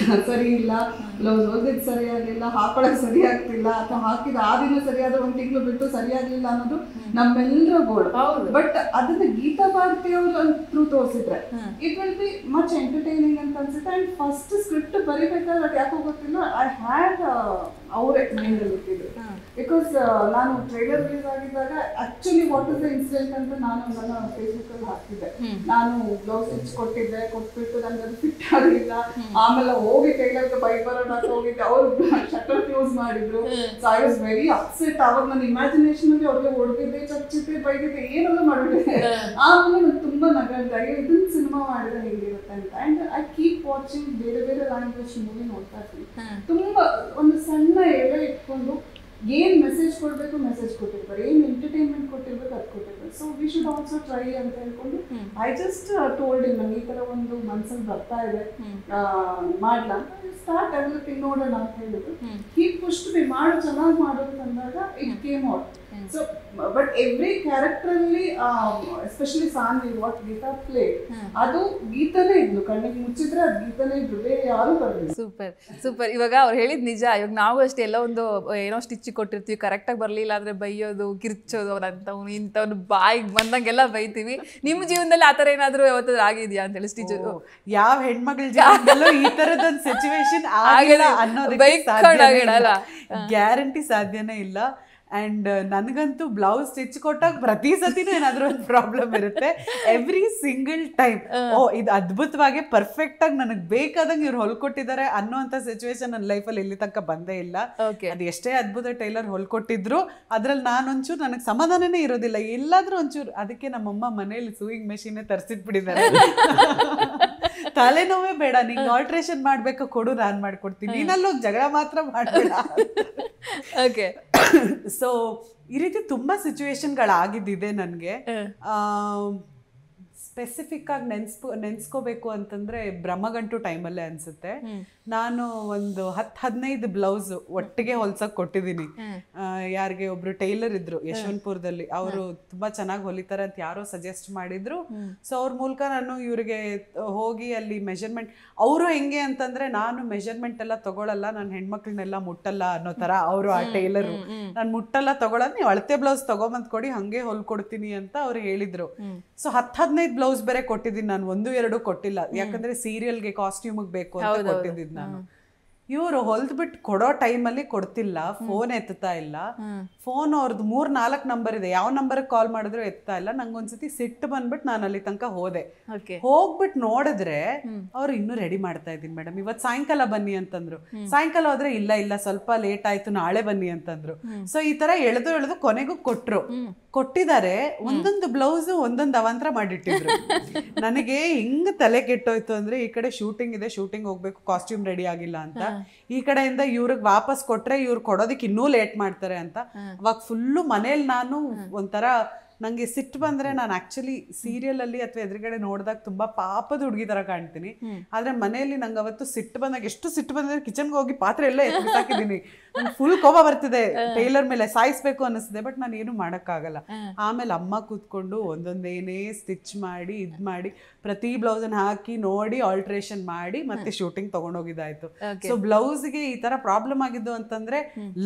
ಸರಿ ಇಲ್ಲ, ಬ್ಲೌಸ್ ಓದಿದ್ದು ಸರಿಯಾಗಲಿಲ್ಲ, ಹಾಕೊಳ್ಳೋಕೆ ಸರಿ ಆಗ್ತಿಲ್ಲ, ಅಥವಾ ಹಾಕಿದ ಆ ದಿನ ಸರಿಯಾದ 1 ತಿಂಗಳು ಬಿಟ್ಟು ಸರಿಯಾಗಲಿಲ್ಲ ಅನ್ನೋದು ನಮ್ಮೆಲ್ಲರ ಗೋಳು. ಬಟ್ ಅದನ್ನ ಗೀತಾ ಭಾರತಿ ಅವರು ಥ್ರೂ ತೋರಿಸಿದ್ರೆ it will be much entertaining ಅಂತ ಅನ್ಸುತ್ತೆ. ಅಂಡ್ ಫಸ್ಟ್ ಸ್ಕ್ರಿಪ್ಟ್ ಬರಿಬೇಕಾದ್ರೆ ಅದು ಯಾಕೋ ಗೊತ್ತಿಲ್ಲ, ಐ ಹ್ಯಾಡ್ ಅವರೇ ಮೈಂಡಲ್ಲಿ ಗೊತ್ತಿದ್ರು. ಬಿಕಾಸ್ ನಾನು ಟ್ರೈಲರ್ ರಿಲೀಸ್ ಆಗಿದ್ದಾಗ actually what is the incident ಅಂತ ನಾನು ನನ್ನ ಫೇಸ್ಬುಕ್ಕಲ್ಲಿ ಹಾಕ್ತಿದ್ದೆ. ನಾನು ಬ್ಲೌಸ್ ಸ್ಟಿಚ್ ಕೊಟ್ಬಿಟ್ಟು ನನಗೆ ಅದು ಫಿಟ್ ಆಗಲಿಲ್ಲ. ಆಮೇಲೆ ಹೋಗಿ ಟೈಲರ್ಗೆ ಬೈಕ್ ಬರೋಣ ಅಂತ ಹೋಗಿದ್ದೆ, ಅವರು ಶಟರ್ ಕ್ಲೋಸ್ ಮಾಡಿದ್ರು. So I was very upset. ಅವಾಗ ನನ್ನ ಇಮ್ಯಾಜಿನೇಷನ್ ಅಲ್ಲಿ ಅವ್ರಿಗೆ ಹೊಡೆದಿದ್ದೆ, ಚಚ್ಚಿದ್ದೆ, ಬೈದಿದ್ದೆ, ಏನೆಲ್ಲ ಮಾಡಿಬಿಟ್ಟೆ. ಆಮೇಲೆ ನಾನು ತುಂಬಾ ನಗರದೆ, ಇದನ್ನ ಸಿನಿಮಾ ಮಾಡಿದ್ರೆ ಹೇಗಿರುತ್ತೆ ಅಂತ. ಅಂಡ್ ಐ ಕೀಪ್ ವಾಚಿಂಗ್ ಬೇರೆ ಲ್ಯಾಂಗ್ವೇಜ್ ಮೂವಿ ನೋಡ್ತಾ ಇರ್ತೀನಿ. ತುಂಬಾ ಒಂದು ಸಣ್ಣ ಎಳೆ ಇಟ್ಕೊಂಡು ಏನ್ ಮೆಸೇಜ್ ಕೊಡ್ಬೇಕು ಮೆಸೇಜ್ ಕೊಟ್ಟಿರ್ತಾರೆ, ಏನ್ ಎಂಟರ್ಟೈನ್ಮೆಂಟ್ ಕೊಟ್ಟಿರ್ಬೇಕು ಅದು ಕೊಟ್ಟಿರ್ತಾರೆ. So we should also try ಅಂತ ಹೇಳ್ಕೊಂಡು ಐ ಜಸ್ಟ್ ಟೋಲ್ಡ್ ಇಮ್, ನಂಗೆ ಈ ತರ ಒಂದು ಮನ್ಸಲ್ಲಿ ಬರ್ತಾ ಇದೆ, ಮಾಡ್ಲಾ, ಸ್ಟಾರ್ಟ್ ಎವ್ರಿಥಿಂಗ್ ನೋಡೋಣ ಅಂತ ಹೇಳಿದ್ರು. ಹೀ ಪುಷ್ಟ್ ಬಿ ಮಾಡು, ಚೆನ್ನಾಗಿ ಮಾಡೋದು ಅಂದಾಗ it came out. So but every character ಅಲ್ಲಿ especially Sanvi what Geetha play, ಅದು ಗೀತಾನೇ ಇದ್ಲು, ಕಣ್ಣಿಗೆ ಮುಚ್ಚಿದ್ರೆ ಅದು ಗೀತಾನೇ ಇದ್ರು, ಬೇರೆ ಯಾರು ಬರಲಿಲ್ಲ. ಸೂಪರ್. ಇವಾಗ ಅವ್ರು ಹೇಳಿದ್ ನಿಜ. ಇವಾಗ ನಾವು ಅಷ್ಟೇ ಎಲ್ಲ ಒಂದು ಏನೋ ಸ್ಟಿಚ್ ಕೊಟ್ಟಿರ್ತೀವಿ, ಕರೆಕ್ಟಾಗಿ ಬರಲಿಲ್ಲ ಅಂದ್ರೆ ಬೈಯೋದು, ಕಿರ್ಚೋದು, ಅವ್ರಂತವ್ನು ಇಂಥವ್ನು ಬಾಯಿಗೆ ಬಂದಂಗೆಲ್ಲ ಬೈತೀವಿ. ನಿಮ್ಮ ಜೀವನದಲ್ಲಿ ಆ ಥರ ಏನಾದರೂ ಯಾವತ್ತಾದ್ರೂ ಆಗಿದೆಯಾ ಅಂತ ಹೇಳಿ ಸ್ಟಿಚ್? ಯಾವ ಹೆಣ್ಮಗಳ ಜೀವನದಲ್ಲೂ ಈ ತರದೊಂದು ಸಿಚುವೇಶನ್ ಆಗಿಲ್ಲ ಅನ್ನೋದಕ್ಕೆ ಗ್ಯಾರಂಟಿ ಸಾಧ್ಯನೇ ಇಲ್ಲ. ಆ್ಯಂಡ್ ನನಗಂತೂ ಬ್ಲೌಸ್ ಸ್ಟಿಚ್ ಕೊಟ್ಟಾಗ ಪ್ರತಿ ಸತಿನೂ ಏನಾದರೂ ಒಂದು ಪ್ರಾಬ್ಲಮ್ ಇರುತ್ತೆ. ಎವ್ರಿ ಸಿಂಗಲ್ ಟೈಮ್ ಇದು ಅದ್ಭುತವಾಗಿ ಪರ್ಫೆಕ್ಟಾಗಿ ನನಗೆ ಬೇಕಾದಂಗೆ ಇವ್ರು ಹೊಲ್ಕೊಟ್ಟಿದ್ದಾರೆ ಅನ್ನೋಂಥ ಸಿಚುವೇಶನ್ ನನ್ನ ಲೈಫಲ್ಲಿ ಇಲ್ಲಿ ತನಕ ಬಂದೇ ಇಲ್ಲ. ಅದು ಎಷ್ಟೇ ಅದ್ಭುತ ಟೈಲರ್ ಹೊಲ್ಕೊಟ್ಟಿದ್ರು ಅದ್ರಲ್ಲಿ ನಾನೊಂಚೂರು ನನಗೆ ಸಮಾಧಾನನೇ ಇರೋದಿಲ್ಲ, ಎಲ್ಲಾದ್ರೂ ಒಂಚೂರು. ಅದಕ್ಕೆ ನಮ್ಮಮ್ಮ ಮನೇಲಿ ಸೂಯಿಂಗ್ ಮೆಷಿನೇ ತರಿಸಿಟ್ಬಿಟ್ಟಿದ್ದಾರೆ. ತಲೆನೋವೇ ಬೇಡ, ನಿಂಗೆ ಆಲ್ಟ್ರೇಷನ್ ಮಾಡ್ಬೇಕು ಕೊಡು, ನಾನು ಮಾಡ್ಕೊಡ್ತೀನಿ, ನೀನಲ್ಲೋಗಿ ಜಗಳ ಮಾತ್ರ ಮಾಡಬೇಡ. ಓಕೆ. ಸೊ ಈ ರೀತಿ ತುಂಬಾ ಸಿಚುವೇಶನ್ಗಳಾಗಿದ್ದಿದೆ ನನಗೆ. ಸ್ಪೆಸಿಫಿಕ್ ಆಗಿ ನೆನ್ಸ್ಕೋಬೇಕು ಅಂತಂದ್ರೆ ಬ್ರಹ್ಮಗಂಟು ಟೈಮಲ್ಲೇ ಅನ್ಸುತ್ತೆ. ನಾನು ಒಂದು 10-15 ಬ್ಲೌಸ್ ಒಟ್ಟಿಗೆ ಹೊಲ್ಸಕ್ ಕೊಟ್ಟಿದ್ದೀನಿ. ಯಾರಿಗೆ ಒಬ್ರು ಟೈಲರ್ ಇದ್ರು ಯಶವಂತಪುರದಲ್ಲಿ, ಅವರು ತುಂಬಾ ಚೆನ್ನಾಗಿ ಹೊಲಿತಾರೆ ಅಂತ ಯಾರೋ ಸಜೆಸ್ಟ್ ಮಾಡಿದ್ರು. ಸೊ ಅವ್ರ ಮೂಲಕ ನಾನು ಇವ್ರಿಗೆ ಹೋಗಿ ಅಲ್ಲಿ ಮೆಜರ್ಮೆಂಟ್, ಅವರು ಹೆಂಗೆ ಅಂತಂದ್ರೆ ನಾನು ಮೆಜರ್ಮೆಂಟ್ ಎಲ್ಲ ತಗೊಳಲ್ಲ, ನಾನು ಹೆಣ್ಮಕ್ಳನ್ನೆಲ್ಲ ಮುಟ್ಟಲ್ಲ ಅನ್ನೋ ತರ ಅವರು, ಆ ಟೈಲರು. ನಾನು ಮುಟ್ಟಲ್ಲ ತಗೊಳೋದು, ನೀವು ಅಳತೆ ಬ್ಲೌಸ್ ತಗೊಂಬಂದ್ ಕೊಡಿ, ಹಂಗೆ ಹೊಲ್ಕೊಡ್ತೀನಿ ಅಂತ ಅವ್ರು ಹೇಳಿದ್ರು. ಸೊ 10-15 ಬ್ಲೌಸ್ ಬೇರೆ ಕೊಟ್ಟಿದ್ದೀನಿ ನಾನು, 1-2 ಕೊಟ್ಟಿಲ್ಲ. ಯಾಕಂದ್ರೆ ಸೀರಿಯಲ್ಗೆ ಕಾಸ್ಟ್ಯೂಮ್ಗೆ ಬೇಕು ಅಂತ ಕೊಟ್ಟಿದ್ದೀನಿ ನಾನು. ಇವರು ಹೊಲ್ದ್ಬಿಟ್ಟು ಕೊಡೋ ಟೈಮಲ್ಲಿ ಕೊಡ್ತಿಲ್ಲ, ಫೋನ್ ಎತ್ತಾ ಇಲ್ಲ. ಫೋನ್ ಅವ್ರದ್ದು 3-4 ನಂಬರ್ ಇದೆ, ಯಾವ ನಂಬರ್ಗೆ ಕಾಲ್ ಮಾಡಿದ್ರು ಎತ್ತಾ ಇಲ್ಲ. ನಂಗೊಂದ್ಸತಿ ಸಿಟ್ಟು ಬಂದ್ಬಿಟ್ಟು ನಾನು ಅಲ್ಲಿ ತನಕ ಹೋದೆ. ಹೋಗ್ಬಿಟ್ಟು ನೋಡಿದ್ರೆ ಅವ್ರು ಇನ್ನೂ ರೆಡಿ ಮಾಡ್ತಾ ಇದ್ದೀನಿ ಮೇಡಮ್, ಇವತ್ತು ಸಾಯಂಕಾಲ ಬನ್ನಿ ಅಂತಂದ್ರು. ಸಾಯಂಕಾಲ ಹೋದ್ರೆ ಇಲ್ಲ ಸ್ವಲ್ಪ ಲೇಟ್ ಆಯ್ತು, ನಾಳೆ ಬನ್ನಿ ಅಂತಂದ್ರು. ಸೊ ಈ ತರ ಎಳೆದು ಕೊನೆಗೂ ಕೊಟ್ಟಿದ್ದಾರೆ. ಒಂದೊಂದು ಬ್ಲೌಸ್ ಒಂದೊಂದು ಅವಾಂತರ ಮಾಡಿಟ್ಟಿದ್ರು. ನನಗೆ ಹಿಂಗ್ ತಲೆ ಕೆಟ್ಟೋಯ್ತು ಅಂದ್ರೆ, ಈ ಕಡೆ ಶೂಟಿಂಗ್ ಇದೆ, ಶೂಟಿಂಗ್ ಹೋಗ್ಬೇಕು, ಕಾಸ್ಟ್ಯೂಮ್ ರೆಡಿ ಆಗಿಲ್ಲ ಅಂತ. ಈ ಕಡೆಯಿಂದ ಇವ್ರಿಗೆ ವಾಪಸ್ ಕೊಟ್ರೆ ಇವ್ರು ಕೊಡೋದಕ್ಕೆ ಇನ್ನೂ ಲೇಟ್ ಮಾಡ್ತಾರೆ ಅಂತ. ಅವಾಗ ಫುಲ್ಲು ಮನೇಲಿ ನಾನು ಒಂಥರ, ನಂಗೆ ಸಿಟ್ಟು ಬಂದ್ರೆ, ನಾನು ಆಕ್ಚುಲಿ ಸೀರಿಯಲ್ ಅಲ್ಲಿ ಅಥವಾ ಎದುರುಗಡೆ ನೋಡಿದಾಗ ತುಂಬಾ ಪಾಪದ ಹುಡುಗಿ ತರ ಕಾಣ್ತೀನಿ. ಆದ್ರೆ ಮನೆಯಲ್ಲಿ ನಂಗೆ ಅವತ್ತು ಸಿಟ್ಟು ಬಂದಾಗ, ಎಷ್ಟು ಸಿಟ್ಟು ಬಂದ್ರೆ ಕಿಚನ್ಗೆ ಹೋಗಿ ಪಾತ್ರೆ ಎಲ್ಲ ಎತ್ತಿಸಾಕಿದ್ದೀನಿ. ನಂಗೆ ಫುಲ್ ಕೋಪ ಬರ್ತಿದೆ, ಟೈಲರ್ ಮೇಲೆ ಸಾಯಿಸ್ಬೇಕು ಅನ್ನಿಸ್ತಿದೆ. ಬಟ್ ನಾನು ಏನು ಮಾಡೋಕ್ಕಾಗಲ್ಲ. ಆಮೇಲೆ ಅಮ್ಮ ಕೂತ್ಕೊಂಡು ಒಂದೊಂದೇನೇ ಸ್ಟಿಚ್ ಮಾಡಿ ಇದ್ ಮಾಡಿ ಪ್ರತಿ ಬ್ಲೌಸನ್ನ ಹಾಕಿ ನೋಡಿ ಆಲ್ಟ್ರೇಷನ್ ಮಾಡಿ ಮತ್ತೆ ಶೂಟಿಂಗ್ ತಗೊಂಡೋಗಿದ್ದಾಯ್ತು. ಸೊ ಬ್ಲೌಸ್ಗೆ ಈ ತರ ಪ್ರಾಬ್ಲಮ್ ಆಗಿದ್ದು ಅಂತಂದ್ರೆ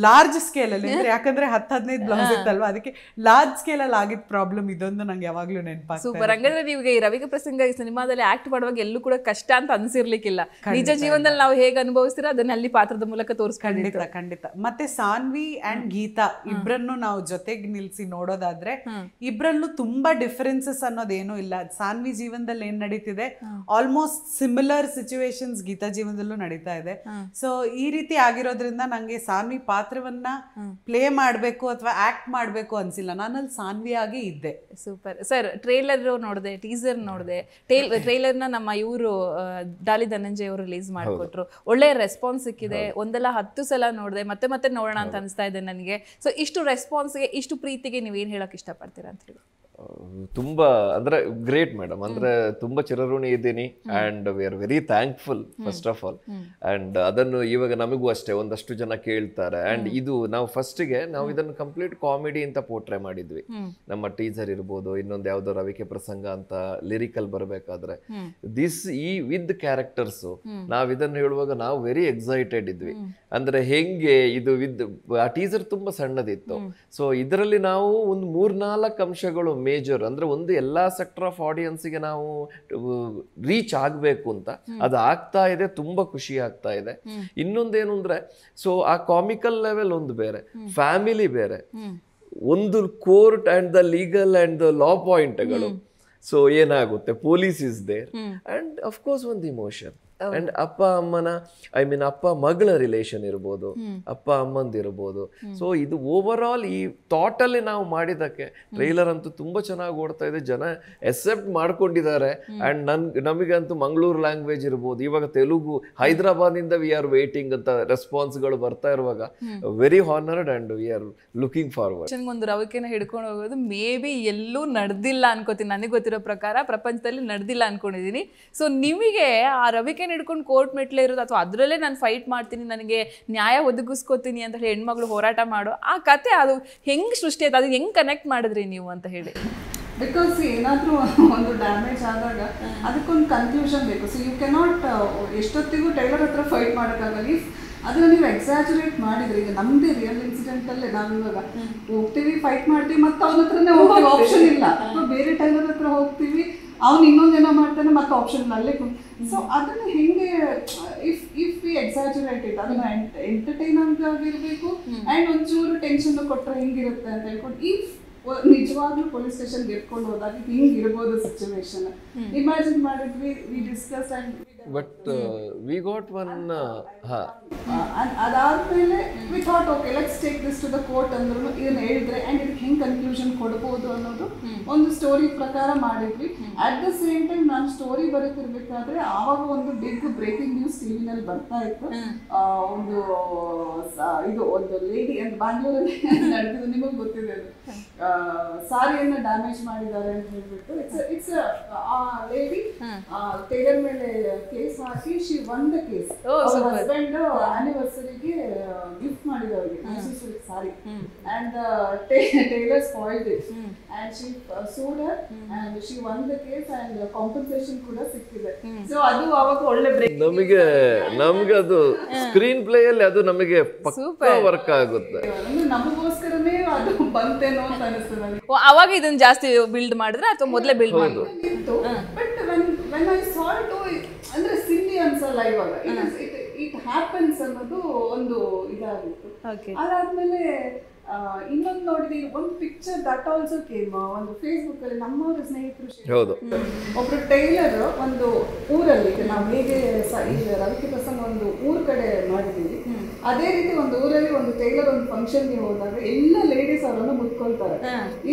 ಲಾರ್ಜ್ ಸ್ಕೇಲ್ ಅಲ್ಲಿ, ಯಾಕಂದ್ರೆ 10-15 ಬ್ಲೌಸ್ ಇತ್ತಲ್ವಾ, ಅದಕ್ಕೆ ಲಾರ್ಜ್ ಸ್ಕೇಲ್ ಅಲ್ಲಿ ಆಗಿದ್ದ ಪ್ರಾಬ್ಲಮ್ ಇದೊಂದು ನಂಗೆ ಯಾವಾಗ್ಲೂ ನೆನಪಾಗ್ತದೆ. ಸೂಪರ್. ಹಂಗಂದ್ರೆ ನೀವು ಈ ರವಿಕೆ ಪ್ರಸಂಗ ಈ ಸಿನಿಮಾದಲ್ಲಿ ಆಕ್ಟ್ ಮಾಡುವಾಗ ಎಲ್ಲೂ ಕೂಡ ಕಷ್ಟ ಅಂತ ಅನ್ಸಿರ್ಲಿಕ್ಕಿಲ್ಲ. ನಿಜ ಜೀವನದಲ್ಲಿ ನಾವು ಹೇಗೆ ಅನುಭವಿಸ್ತೀರಾ ಅದನ್ನ ಅಲ್ಲಿ ಪಾತ್ರದ ಮೂಲಕ ತೋರಿಸ್ಕೊಂಡಿದ್ದ. ಖಂಡಿತ. ಮತ್ತೆ ಸಾನ್ವಿ ಅಂಡ್ ಗೀತಾ ಇಬ್ರನ್ನು ನಾವು ಜೊತೆಗೆ ನಿಲ್ಸಿ ನೋಡೋದಾದ್ರೆ ಇಬ್ರಲ್ಲೂ ತುಂಬಾ ಡಿಫರೆನ್ಸಸ್ ಅನ್ನೋದೇನು ಇಲ್ಲ. ಸಾನ್ವಿ ಜೀವನದಲ್ಲಿ ಏನ್ ನಡೀತಿದೆ ಆಲ್ಮೋಸ್ಟ್ ಸಿಮಿಲರ್ ಸಿಚುವೇಶನ್ಸ್ ಗೀತಾ ಜೀವನದಲ್ಲೂ ನಡೀತಾ ಇದೆ. ಸೊ ಈ ರೀತಿ ಆಗಿರೋದ್ರಿಂದ ನಂಗೆ ಸಾನ್ವಿ ಪಾತ್ರವನ್ನ ಪ್ಲೇ ಮಾಡ್ಬೇಕು ಅಥವಾ ಆಕ್ಟ್ ಮಾಡ್ಬೇಕು ಅನ್ಸಿಲ್ಲ, ನಾನಲ್ಲಿ ಸಾನ್ವಿ ಆಗಿ ಇದ್ದೆ. Super sir. ಟ್ರೇಲರ್ ನೋಡಿದೆ, ಟೀಸರ್ ನೋಡಿದೆ. ಟ್ರೇಲರ್ನ ನಮ್ಮ ಇವರು ಡಾಲಿ ಧನಂಜಯ್ ಅವರು ರಿಲೀಸ್ ಮಾಡಿಕೊಟ್ರು. ಒಳ್ಳೆ ರೆಸ್ಪಾನ್ಸ್ ಸಿಕ್ಕಿದೆ. 1-10 ಸಲ ನೋಡಿದೆ, ಮತ್ತೆ ನೋಡೋಣ ಅಂತ ಅನಿಸ್ತಾ ಇದೆ ನನಗೆ. ಸೊ ಇಷ್ಟು ರೆಸ್ಪಾನ್ಸ್ಗೆ, ಇಷ್ಟು ಪ್ರೀತಿಗೆ ನೀವೇನು ಹೇಳಕ್ ಇಷ್ಟಪಡ್ತೀರಾ ಅಂತ ಹೇಳಿ? ತುಂಬಾ ಅಂದ್ರೆ ಗ್ರೇಟ್ ಮೇಡಮ್, ಅಂದ್ರೆ ತುಂಬಾ ಚಿರಋಣಿ ಇದ್ದೀನಿ. And we are very thankful first of all. And ಅದನ್ನು ಇವಾಗ ನಮಗೂ ಅಷ್ಟೇ ಒಂದಷ್ಟು ಜನ ಕೇಳ್ತಾರೆ. ಅಂಡ್ ಇದು ನಾವು ಫಸ್ಟ್ಗೆ ನಾವು ಇದನ್ನು ಕಂಪ್ಲೀಟ್ ಕಾಮಿಡಿ ಅಂತ ಪೋರ್ಟ್ರೇ ಮಾಡಿದ್ವಿ. ನಮ್ಮ ಟೀಸರ್ ಇರ್ಬೋದು, ಇನ್ನೊಂದು ಯಾವ್ದೋ ರವಿಕೆ ಪ್ರಸಂಗ ಅಂತ ಲಿರಿಕಲ್ ಬರಬೇಕಾದ್ರೆ ಈ ವಿತ್ ಕ್ಯಾರೆಕ್ಟರ್ಸ್ ನಾವ್ ಇದನ್ನು ಹೇಳುವಾಗ ನಾವು ವೆರಿ ಎಕ್ಸೈಟೆಡ್ ಇದ್ವಿ. ಅಂದ್ರೆ ಹೆಂಗೆ ಇದು ಆ ಟೀಸರ್ ತುಂಬಾ ಸಣ್ಣದಿತ್ತು. ಸೊ ಇದರಲ್ಲಿ ನಾವು ಒಂದು 3-4 ಅಂಶಗಳು ಮೇಜರ್, ಅಂದ್ರೆ ಒಂದು ಎಲ್ಲಾ ಸೆಕ್ಟರ್ ಆಫ್ ಆಡಿಯನ್ಸ್ಗೆ ನಾವು ರೀಚ್ ಆಗ್ಬೇಕು ಅಂತ ಅದು ಆಗ್ತಾ ಇದೆ. ತುಂಬಾ ಖುಷಿ ಆಗ್ತಾ ಇದೆ. ಇನ್ನೊಂದೇನು ಅಂದ್ರೆ, ಸೊ ಆ ಕಾಮಿಕಲ್ ಲೆವೆಲ್ ಒಂದು ಬೇರೆ, ಫ್ಯಾಮಿಲಿ ಬೇರೆ, ಒಂದು court and the legal and the law ಪಾಯಿಂಟ್ಗಳು. ಸೊ ಏನಾಗುತ್ತೆ, police is there and of course ಒಂದು ಇಮೋಷನ್. ಅಂಡ್ ಅಪ್ಪ ಅಮ್ಮನ ಅಪ್ಪ ಮಗಳ ರಿಲೇಷನ್ ಇರ್ಬೋದು, ಅಪ್ಪ ಅಮ್ಮಂದಿರ್ಬೋದು. ಸೊ ಇದು ಓವರ್ ಆಲ್ ಈ ಥಾಟ್ ಅಲ್ಲಿ ನಾವು ಮಾಡಿದಕ್ಕೆ ಟ್ರೈಲರ್ ಅಂತೂ ತುಂಬಾ ಚೆನ್ನಾಗಿ ಓಡ್ತಾ ಇದೆ. ಜನ ಎಕ್ಸೆಪ್ಟ್ ಮಾಡ್ಕೊಂಡಿದ್ದಾರೆ. ಅಂಡ್ ನಮಗಂತೂ ಮಂಗಳೂರು ಲ್ಯಾಂಗ್ವೇಜ್ ಇರ್ಬೋದು, ಇವಾಗ ತೆಲುಗು, ಹೈದರಾಬಾದ್ ಇಂದ ವಿ ಆರ್ ವೇಟಿಂಗ್ ಅಂತ ರೆಸ್ಪಾನ್ಸ್ಗಳು ಬರ್ತಾ ಇರುವಾಗ very honoured and we are looking forward. ಒಂದು ರವಿಕೆನ ಹಿಡ್ಕೊಂಡು ಹೋಗೋದು ಮೇ ಬಿ ಎಲ್ಲೂ ನಡೆದಿಲ್ಲ ಅನ್ಕೋತೀನಿ. ನನಗೆ ಗೊತ್ತಿರೋ ಪ್ರಕಾರ ಪ್ರಪಂಚದಲ್ಲಿ ನಡೆದಿಲ್ಲ ಅನ್ಕೊಂಡಿದೀನಿ. ಸೊ ನಿಮಗೆ ಆ ರವಿಕೆ ಹಿಡ್ಕೊಂಡು ಕೋರ್ಟ್ ಮೆಟ್ಲೆ ಇರೋದು, ಅಥವಾ ಅದರಲ್ಲೇ ನಾನು ಫೈಟ್ ಮಾಡ್ತೀನಿ, ನನಗೆ ನ್ಯಾಯ ಒದಗಿಸ್ಕೋತೀನಿ ಅಂತ ಹೇಳಿ ಹೆಣ್ಮಗಳು ಹೋರಾಟ ಮಾಡೋ ಆ ಕತೆ, ಅದು ಹೆಂಗ್ ಸೃಷ್ಟಿ ಆಯ್ತು, ಅದು ಹೆಂಗ್ ಕನೆಕ್ಟ್ ಮಾಡಿದ್ರಿ ನೀವು ಅಂತ ಹೇಳಿ? ಬಿಕಾಸ್ ಏನಾದರೂ ಒಂದು ಡ್ಯಾಮೇಜ್ ಆದಾಗ ಅದಕ್ಕೊಂದು ಕನ್ಕ್ಲೂಷನ್ ಬೇಕು. ಸೊ ಯು ಕೆನಾಟ್ ಎಷ್ಟೊತ್ತಿಗೂ ಟೈಲರ್ ಹತ್ರ ಫೈಟ್ ಮಾಡೋಕ್ಕಾಗಲ್ಲ. ಅದನ್ನ ನೀವು ಎಕ್ಸಾಜುರೇಟ್ ಮಾಡಿದ್ರೆ, ಈಗ ನಮ್ಮದೇ ರಿಯಲ್ ಇನ್ಸಿಡೆಂಟಲ್ಲೇ ನಾವು ಇವಾಗ ಹೋಗ್ತೀವಿ, ಫೈಟ್ ಮಾಡ್ತೀವಿ, ಮತ್ತೆ ಅವನ ಹತ್ರನೇ ಹೋಗ್ತೀವಿ, ಆಪ್ಷನ್ ಇಲ್ಲ. ಅಥವಾ ಬೇರೆ ಟೈಲರ್ ಹತ್ರ ಹೋಗ್ತೀವಿ, ಅವ್ನು ಇನ್ನೊಂದೇನೋ ಮಾಡ್ತಾನೆ ಮತ್ತೆ ಆಪ್ಷನ್ ಅಲ್ಲೇ ಸೊ ಅದನ್ನ ಹೆಂಗೆ ಇಫ್ ವಿ ಎಕ್ಸಾಜುರೇಟ್ ಇಟ್ ಅದನ್ನ ಎಂಟರ್ಟೈನ್ಮೆಂಟ್ ಆಗಿರ್ಬೇಕು ಅಂಡ್ ಒಂಚೂರು ಟೆನ್ಷನ್ ಕೊಟ್ಟರೆ ಹೆಂಗಿರುತ್ತೆ ಅಂತ ಹೇಳ್ಕೊಂಡು ಇಫ್ ನಿಜವಾಗ್ಲೂ ಪೊಲೀಸ್ ಸ್ಟೇಷನ್ಗೆ ಎತ್ಕೊಂಡು ಹೋದಾಗ ಹಿಂಗಿರ್ಬೋದು ಸಿಚುವೇಶನ್ ಇಮ್ಯಾಜಿನ್ ಮಾಡಿದ್ವಿ we discuss and but we got one ಅದಾದ್ಮೇಲೆ we thought okay let's take this to the court ಅಂದ್ರೂ ಇದನ್ನ ಹೇಳಿದ್ರೆ ಅಂಡ್ ಇದಕ್ಕೆ ಹೆಂಗ್ ಕನ್ಕ್ಲೂಷನ್ ಕೊಡ್ಬೋದು ಅನ್ನೋದು ಒಂದು ಸ್ಟೋರಿ ಪ್ರಕಾರ ಮಾಡಿದ್ವಿ. ಅಟ್ ದ ಸೇಮ್ ಟೈಮ್ ನಾನು ಸ್ಟೋರಿ ಬರೀತಿರ್ಬೇಕಾದ್ರೆ ಆವಾಗ ಒಂದು ಬಿಗ್ ಬ್ರೇಕಿಂಗ್ ನ್ಯೂಸ್ ಟಿವಿನಲ್ಲಿ ಬರ್ತಾ ಇತ್ತು. ಒಂದು ಇದು ಒಂದು ಲೇಡಿ ಅಂತ ಬ್ಯಾಂಗ್ಳೂರಲ್ಲಿ ನಡೆದಿದ್ದು, ನಿಮಗೆ ಗೊತ್ತಿದೆ ಅದು, ಸಾರಿಯನ್ನ ಡ್ಯಾಮೇಜ್ ಮಾಡಿದ್ದಾರೆ ಅಂತ ಹೇಳ್ಬಿಟ್ಟು ಇಟ್ಸ್ ಆ ಲೇಡಿ ಟೈಲರ್ ಮೇಲೆ ಕೇಸ್ ಹಾಕಿ she won the case. Husband ಆನಿವರ್ಸರಿಗೆ ಗಿಫ್ಟ್ ಮಾಡಿದವರಿಗೆ Mysuru sari and tailor spoiled it and she sued her and she won the case and compensation ಕೂಡ ಸಿಕ್ಕಿದೆ. ಸೊ ಅದು ಅವಾಗ ಒಳ್ಳೆ ಬ್ರೇಕ್. ನಮಗೆ ಅದು ಸ್ಕ್ರೀನ್ ಪ್ಲೇ ಅಲ್ಲಿ ಅದು ನಮಗೆ ಪಕ್ಕಾ ವರ್ಕ್ ಆಗುತ್ತೆ. ನಮಗೋಸ್ಕರನೇ ಅದು ಬಂತೇನೋ ಅಂತ ಅನಿಸ್ತದೆ ನನಗೆ. ಅವಾಗ ಇದನ್ನ ಜಾಸ್ತಿ ಬಿಲ್ಡ್ ಮಾಡಿದ್ರೆ ಅಥವಾ ಮೊದಲೇ ಬಿಲ್ಡ್ ಮಾಡಿದ್ರು? But when I saw it ಅಂದ್ರೆ ಸಿಲ್ಲಿ ಅನ್ಸಲ್ಲ ಇವಾಗ, ಇಟ್ ಹ್ಯಾಪನ್ಸ್ ಅನ್ನೋದು ಒಂದು ಇದಾಗಿತ್ತು. ಅದಾದ್ಮೇಲೆ ಇನ್ನೊಂದು ನೋಡಿದೀವಿ, ಒಂದು ಪಿಕ್ಚರ್ ದಟ್ ಆಲ್ಸೋ ಕೇಮ್ ಒಂದು ಫೇಸ್ಬುಕ್ ಅಲ್ಲಿ ನಮ್ಮವರ ಸ್ನೇಹಿತರು, ಒಬ್ರು ಟೈಲರ್ ಒಂದು ಊರಲ್ಲಿ, ನಾವು ಹೇಗೆ ಈಗ ರವಿಕೆ ಪ್ರಸಂಗ ಒಂದು ಊರ್ ಕಡೆ ಮಾಡಿದೀವಿ, ಅದೇ ರೀತಿ ಒಂದು ಊರಲ್ಲಿ ಒಂದು ಟೈಲರ್ ಒಂದು ಫಂಕ್ಷನ್ಗೆ ಹೋದಾಗ ಎಲ್ಲ ಲೇಡೀಸ್ ಅವರನ್ನು ಮುಟ್ಕೊಳ್ತಾರೆ.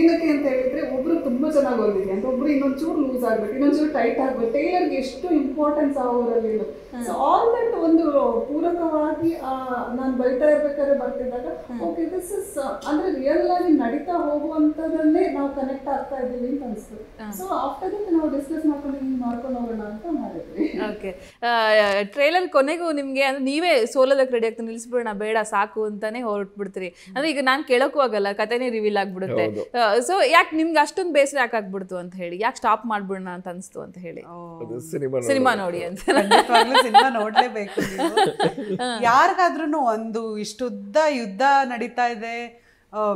ಏನಕ್ಕೆ ಅಂತ ಹೇಳಿದ್ರೆ ಒಬ್ರು ತುಂಬಾ ಚೆನ್ನಾಗಿ ಹೊಲಿದೆ ಅಂತ, ಒಬ್ರು ಇನ್ನೊಂಚೂರು ಲೂಸ್ ಆಗ್ಬೇಕು, ಇನ್ನೊಂಚೂರು ಟೈಟ್ ಆಗ್ಬೇಕು, ಟೈಲರ್ಗೆ ಎಷ್ಟು ಇಂಪಾರ್ಟೆನ್ಸ್ ಆ ಊರಲ್ಲಿ. ಸೊ ಆಲ್ ದಟ್ ಒಂದು ಪೂರಕವಾಗಿ ನಾನು ಬರಿತಾ ಇರ್ಬೇಕಾದ್ರೆ ಬರ್ತಿದ್ದಾಗ ಓಕೆ ದಿಸ್ ಇಸ್ ಅಂದ್ರೆ ರಿಯಲ್ ಆಗಿ ನಡೀತಾ ಹೋಗುವಂತದನ್ನೇ ನಾವು ಕನೆಕ್ಟ್ ಆಗ್ತಾ ಇದ್ದೀವಿ ಅಂತ ಅನಿಸ್ತು. ಸೊ ಆಫ್ಟರ್ ದಟ್ ನಾವು ಡಿಸ್ಕಸ್ ಮಾಡ್ಕೊಂಡು ಹೋಗೋಣ ಅಂತ ಮಾಡಿದ್ವಿ. ಓಕೆ, ಟ್ರೇಲರ್ ಕೊನೆಗೂ ನಿಮ್ಗೆ ಅಂದ್ರೆ ನೀವೇ ಸೋಲೋದಕ್ಕೆ ರೆಡಿ ಆಗ್ತಾ ನಿಲ್ಸ್ಬಿಡೋಣ ಬೇಡ ಸಾಕು ಅಂತಾನೆ ಹೊರಟ್ಬಿಡ್ತೀರಿ. ಅಂದ್ರೆ ಈಗ ನಾನು ಕೇಳಕ್ಕೂ ಆಗಲ್ಲ, ಕಥೆನೇ ರಿವೀಲ್ ಆಗ್ಬಿಡುತ್ತೆ. ಸೊ ಯಾಕೆ ನಿಮ್ಗೆ ಅಷ್ಟೊಂದು ಬೇಸರ ಯಾಕೆ ಆಗ್ಬಿಡ್ತು ಅಂತ ಹೇಳಿ, ಯಾಕೆ ಸ್ಟಾಪ್ ಮಾಡ್ಬಿಡೋಣ ಅಂತ ಅನಿಸ್ತು ಅಂತ ಹೇಳಿ? ಸಿನಿಮಾ ನೋಡಿ ಅಂತ. ಸಿನಿಮಾ ನೋಡ್ಲೇಬೇಕು. ಯಾರಿಗಾದ್ರೂ ಒಂದು ಇಷ್ಟುದ್ದ ಯುದ್ಧ ನಡೀತಾ ಇದೆ,